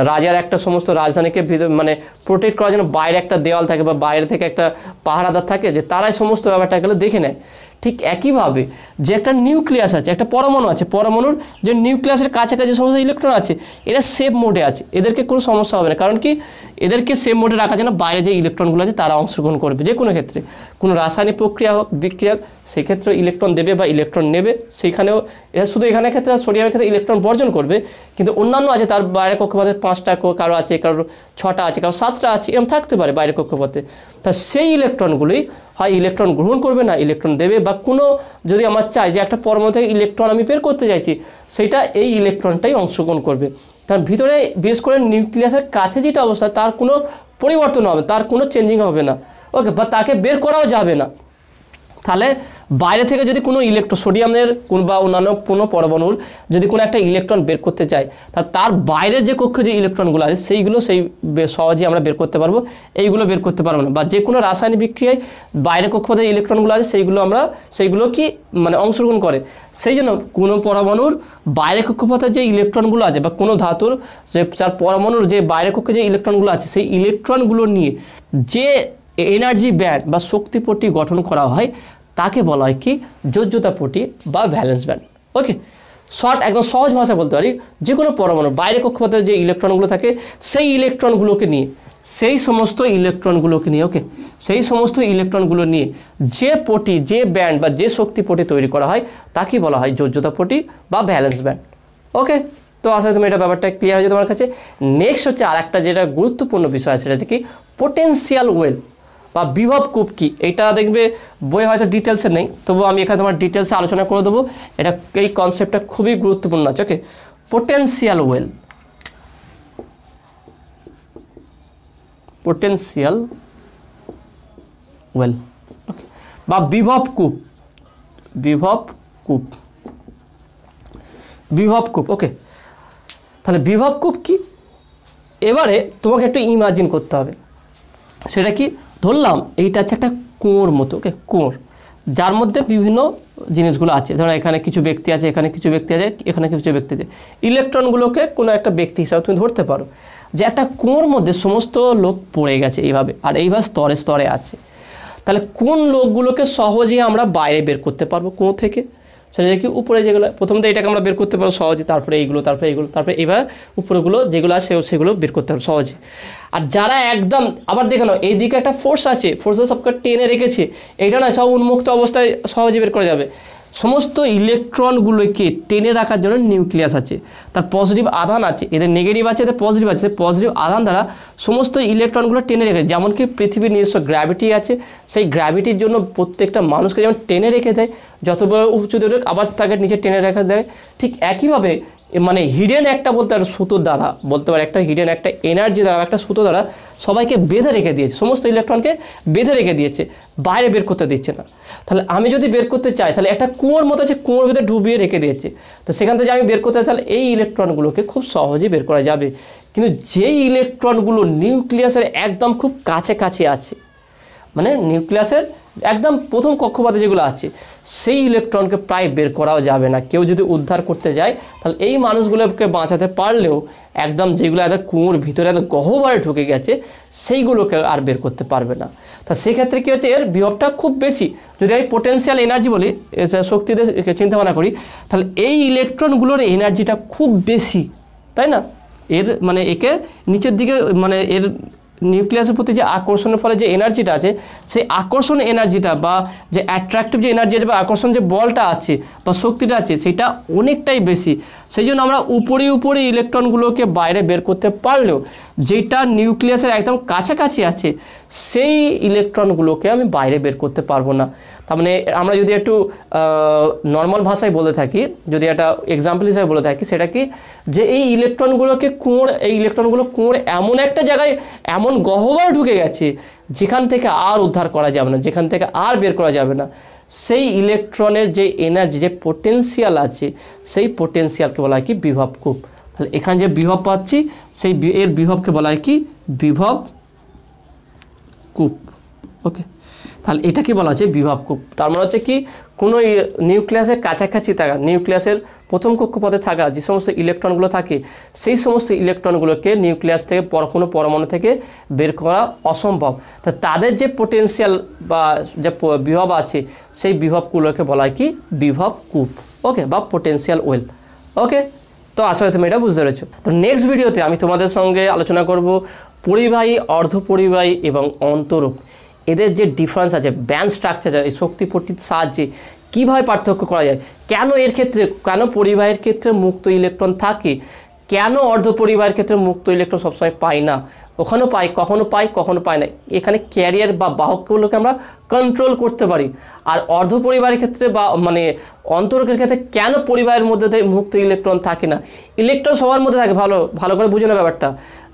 রাজার একটা সমস্ত রাজধানীকে মানে প্রোটেক্ট করার জন্য বাইরে একটা দেওয়াল থাকে বা বাইরে থেকে একটা পাহারাদার থাকে, যে তারাই সমস্ত ব্যাপারটাগুলো দেখে নেয়। ঠিক একইভাবে যে একটা নিউক্লিয়াস আছে, একটা পরমাণু আছে, পরমাণুর যে নিউক্লিয়াসের কাছাকাছি সমস্ত ইলেকট্রন আছে এরা সেফ মোডে আছে, এদেরকে কোনো সমস্যা হবে না। কারণ কি? এদেরকে সেফ মোডে রাখার জন্য বাইরে যে ইলেকট্রনগুলো আছে তারা অংশগ্রহণ করবে যে কোনো ক্ষেত্রে, কোনো রাসায়নিক প্রক্রিয়া হোক বিক্রিয়া হোক সেক্ষেত্রে ইলেকট্রন দেবে বা ইলেকট্রন নেবে। সেইখানেও এরা শুধু এখানের ক্ষেত্রে সোডিয়ামের ক্ষেত্রে ইলেকট্রন বর্জন করবে, কিন্তু অন্যান্য আছে তার বাইরে কক্ষপথে 5টা কারো আছে, কারো 6টা আছে, কারো 7টা আছে, এরকম থাকতে পারে বাইরে কক্ষপথে। তা সেই ইলেকট্রনগুলোই হয় ইলেকট্রন গ্রহণ করবে না ইলেকট্রন দেবে, বা কোনো যদি আমার চাই যে একটা পরমাণু থেকে ইলেকট্রন আমি বের করতে চাইছি সেটা এই ইলেকট্রনটাই অংশগ্রহণ করবে। তার ভিতরে বিশেষ করে নিউক্লিয়াসের কাছে যেটা অবস্থা তার কোনো পরিবর্তন হবে, তার কোনো চেঞ্জিং হবে না, ওকে, বা তাকে বের করাও যাবে না। তাহলে বাইরে থেকে যদি কোনো সোডিয়ামের বা অন্যান্য কোনো পরমাণুর যদি কোনো একটা ইলেকট্রন বের করতে চাই, তার বাইরে যে কক্ষে যে ইলেকট্রনগুলো আছে সেইগুলো সহজেই আমরা বের করতে পারবো, এইগুলো বের করতে পারবো না। বা যে কোনো রাসায়নিক বিক্রিয়ায় বাইরে কক্ষপথে ইলেকট্রনগুলো আছে সেইগুলো কি মানে অংশগ্রহণ করে। সেই জন্য কোনো পরমাণুর বাইরে কক্ষপথে যে ইলেকট্রনগুলো আছে বা কোনো ধাতুর যে তার পরমাণুর যে বাইরে কক্ষে যে ইলেকট্রনগুলো আছে সেই ইলেকট্রনগুলো নিয়ে যে এনার্জি ব্যান্ড বা শক্তিপট্টি গঠন করা হয় তাকে বলা হয় কি? যোজ্যতা পট্টি বা ভ্যালেন্স ব্যান্ড। ওকে, একদম সহজ ভাষায় বলতে পারি যে কোনো পরমাণু বাইরে কক্ষপথে যে ইলেকট্রনগুলো থাকে সেই ইলেকট্রনগুলোকে নিয়ে ওকে, সেই সমস্ত ইলেকট্রনগুলো নিয়ে যে পট্টি যে ব্যান্ড বা যে শক্তি পট্টি তৈরি করা হয় তাকে বলা হয় যোজ্যতা পট্টি বা ভ্যালেন্স ব্যান্ড। ওকে, তো আসলে তুমি এটা ব্যাপারটা ক্লিয়ার হয়ে যায় তোমার কাছে। নেক্সট হচ্ছে আর একটা যেটা গুরুত্বপূর্ণ বিষয় আছে, সেটা হচ্ছে কি পোটেনশিয়াল ওয়েল বা বিভব কূপ কি। এটা দেখবে বই হয়তো ডিটেলসে নেই, তবু আমি এখানে তোমার ডিটেলসে আলোচনা করে দেবো। এই কনসেপ্টটা খুবই গুরুত্বপূর্ণ আছে। ওকে, পোটেনশিয়াল ওয়েল ওকে, বা বিভব কূপ ওকে। তাহলে বিভব কূপ কি? এবারে তোমাকে একটু ইমাজিন করতে হবে। সেটা কি? ধরলাম এইটা হচ্ছে একটা কুয়োর মতো, ওকে, কুয়োর যার মধ্যে বিভিন্ন জিনিসগুলো আছে। ধরো এখানে কিছু ব্যক্তি আছে, এখানে কিছু ব্যক্তি আছে, এখানে কিছু ব্যক্তি আছে। ইলেকট্রনগুলোকে কোনো একটা ব্যক্তি হিসাবে তুমি ধরতে পারো যে একটা কুয়োর মধ্যে সমস্ত লোক পড়ে গেছে এইভাবে স্তরে স্তরে আছে। তাহলে কোন লোকগুলোকে সহজেই আমরা বাইরে বের করতে পারবো কুয়ো থেকে? সেটা কি উপরে যেগুলো প্রথমত এটাকে আমরা বের করতে পারবো সহজে, তারপরে তারপরে এইভাবে উপরেগুলো যেগুলো আছে সেগুলো বের করতে পারবো সহজে। আর যারা একদম আবার দেখে নাও এইদিকে একটা ফোর্স আছে, ফোর্সে সবকে টেনে রেখেছে, এইটা না সব উন্মুক্ত অবস্থায় সহজে বের করা যাবে। সমস্ত ইলেকট্রনগুলোকে টেনে রাখার জন্য নিউক্লিয়াস আছে, তার পজিটিভ আধান আছে, এদের নেগেটিভ আছে, এদের পজিটিভ আছে। পজিটিভ আধান দ্বারা সমস্ত ইলেকট্রনগুলো টেনে রেখে, যেমন কি পৃথিবীর নিজস্ব গ্র্যাভিটি আছে, সেই গ্র্যাভিটির জন্য প্রত্যেকটা মানুষকে যেমন টেনে রেখে দেয়, যত বড় উঁচু দূরে আবার তাকে নিচে টেনে রেখে দেয়, ঠিক একইভাবে মানে হিডেন একটা বলতে পারে সুতোর দ্বারা বলতে পারে একটা হিডেন একটা এনার্জি দ্বারা একটা সুতো দ্বারা সবাইকে বেঁধে রেখে দিয়েছে, সমস্ত ইলেকট্রনকে বেঁধে রেখে দিয়েছে, বাইরে বের করতে দিচ্ছে না। তাহলে আমি যদি বের করতে চাই তাহলে একটা কুয়োর মতো আছে, কুয়োর ভিতরে ডুবিয়ে রেখে দিয়েছে, তো সেখান থেকে আমি বের করতে চাই তাহলে এই ইলেকট্রনগুলোকে খুব সহজেই বের করা যাবে। কিন্তু যেই ইলেকট্রনগুলো নিউক্লিয়াসের একদম খুব কাছাকাছি আছে, মানে নিউক্লিয়াসের একদম প্রথম কক্ষপথে যেগুলো আছে সেই ইলেকট্রনকে প্রায় বের করাও যাবে না। কেউ যদি উদ্ধার করতে যায় তাহলে এই মানুষগুলোকে বাঁচাতে পারলেও একদম যেগুলো এত কুয়োর ভিতরে এত গহ্বরে ঢুকে গেছে সেইগুলোকে আর বের করতে পারবে না। তা সেক্ষেত্রে কী হচ্ছে, এর বিভবটা খুব বেশি। যদি আমি পোটেনশিয়াল এনার্জি বলি, শক্তিতে চিন্তা ভাবনা করি, তাহলে এই ইলেকট্রনগুলোর এনার্জিটা খুব বেশি, তাই না? এর মানে একে নিচের দিকে মানে এর নিউক্লিয়াসের প্রতি যে আকর্ষণের ফলে যে এনার্জিটা আছে সেই আকর্ষণ এনার্জিটা বা যে অ্যাট্রাকটিভ যে এনার্জি আছে বা আকর্ষণ যে বলটা আছে বা শক্তিটা আছে সেটা অনেকটাই বেশি। সেই জন্য আমরা উপরে ইলেকট্রনগুলোকে বাইরে বের করতে পারলেও যেটা নিউক্লিয়াসের একদম কাছাকাছি আছে সেই ইলেকট্রনগুলোকে আমি বাইরে বের করতে পারবো না। তার মানে আমরা যদি একটু নর্মাল ভাষায় বলে থাকি, যদি একটা এক্সাম্পল হিসাবে বলে থাকি, সেটা কি যে এই ইলেকট্রনগুলো কুয়োর এমন একটা জায়গায় এমন গহ্বরে ঢুকে গেছে যেখান থেকে আর উদ্ধার করা যাবে না, যেখান থেকে আর বের করা যাবে না। সেই ইলেকট্রনের যে এনার্জি, যে পোটেনশিয়াল আছে, সেই পোটেনশিয়ালকে বলা হয় কি বিভব কূপ। তাহলে এখানে যে বিভব পাচ্ছি সেই এর বিভবকে বলা হয় কি বিভব কূপ। ওকে, তাহলে এটা কি বলা হচ্ছে বিভব কূপ। তার মানে হচ্ছে কি কোনো নিউক্লিয়াসের কাছাকাছি থাকা, নিউক্লিয়াসের প্রথম কক্ষপথে থাকা যে সমস্ত ইলেকট্রনগুলো থাকে, সেই সমস্ত ইলেকট্রনগুলোকে নিউক্লিয়াস থেকে কোনো পরমাণু থেকে বের করা অসম্ভব। তা তাদের যে পোটেনশিয়াল বা যে বিভব আছে সেই বিভবগুলোকে বলা হয় কি বিভব কূপ। ওকে, বা পোটেনশিয়াল ওয়েল। ওকে, তো আসলে তুমি এটা বুঝতে পেরেছো। তো নেক্সট ভিডিওতে আমি তোমাদের সঙ্গে আলোচনা করব পরিবাহী, অর্ধপরিবাহী এবং অন্তরক, এদের যে ডিফারেন্স আছে, ব্যান্ড স্ট্রাকচার, এই শক্তিপট্টির সাহায্যে কীভাবে পার্থক্য করা যায়, কেন এর ক্ষেত্রে, কেন পরিবাহের ক্ষেত্রে মুক্ত ইলেকট্রন থাকে, কেন অর্ধপরিবাহের ক্ষেত্রে মুক্ত ইলেকট্রন সবসময় পাই না, ওখানেও পাই, কখনো পাই কখনো পাই না, এখানে ক্যারিয়ার বা বাহকগুলোকে আমরা কন্ট্রোল করতে পারি। আর অর্ধপরিবাহের ক্ষেত্রে বা মানে অন্তরকের ক্ষেত্রে কেন পরিবাহের মধ্যে মুক্ত ইলেকট্রন থাকে না, ইলেকট্রন সবার মধ্যে থাকে। ভালো করে বুঝে না ব্যাপারটা,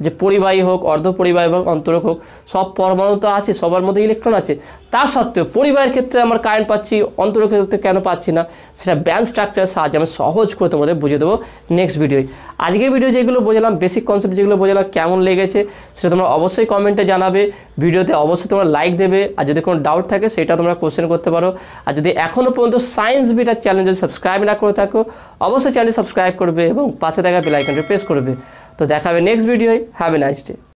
যে পরিবাহী হোক, অর্ধপরিবাহী হোক, অন্তরক হোক, সব পরমাণু তো আছে, সবার মধ্যে ইলেকট্রন আছে। তার সত্ত্বেও পরিবাহের ক্ষেত্রে আমরা কারেন্ট পাচ্ছি, অন্তরকের ক্ষেত্রে কেন পাচ্ছি না, সেটা ব্যান্ড স্ট্রাকচারের সাহায্যে আমি সহজ করে তোমাদের বুঝিয়ে দেবো নেক্সট ভিডিওয়। আজকের ভিডিও যেগুলো বোঝালাম, বেসিক কনসেপ্ট যেগুলো বোঝালাম, কেমন লেগেছে সেটা তোমরা অবশ্যই কমেন্টে জানাবে। ভিডিওতে অবশ্যই তোমরা লাইক দেবে, আর যদি কোনো ডাউট থাকে সেটা তোমরা কোশ্চেন করতে পারো। আর যদি এখনও পর্যন্ত সায়েন্স বিটার চ্যানেল যদি সাবস্ক্রাইব না করে থাকো, অবশ্যই চ্যানেলটি সাবস্ক্রাইব করবে এবং পাশে থাকা বেল আইকনটি প্রেস করবে। তো দেখা হবে নেক্সট ভিডিওয়। Have a nice day.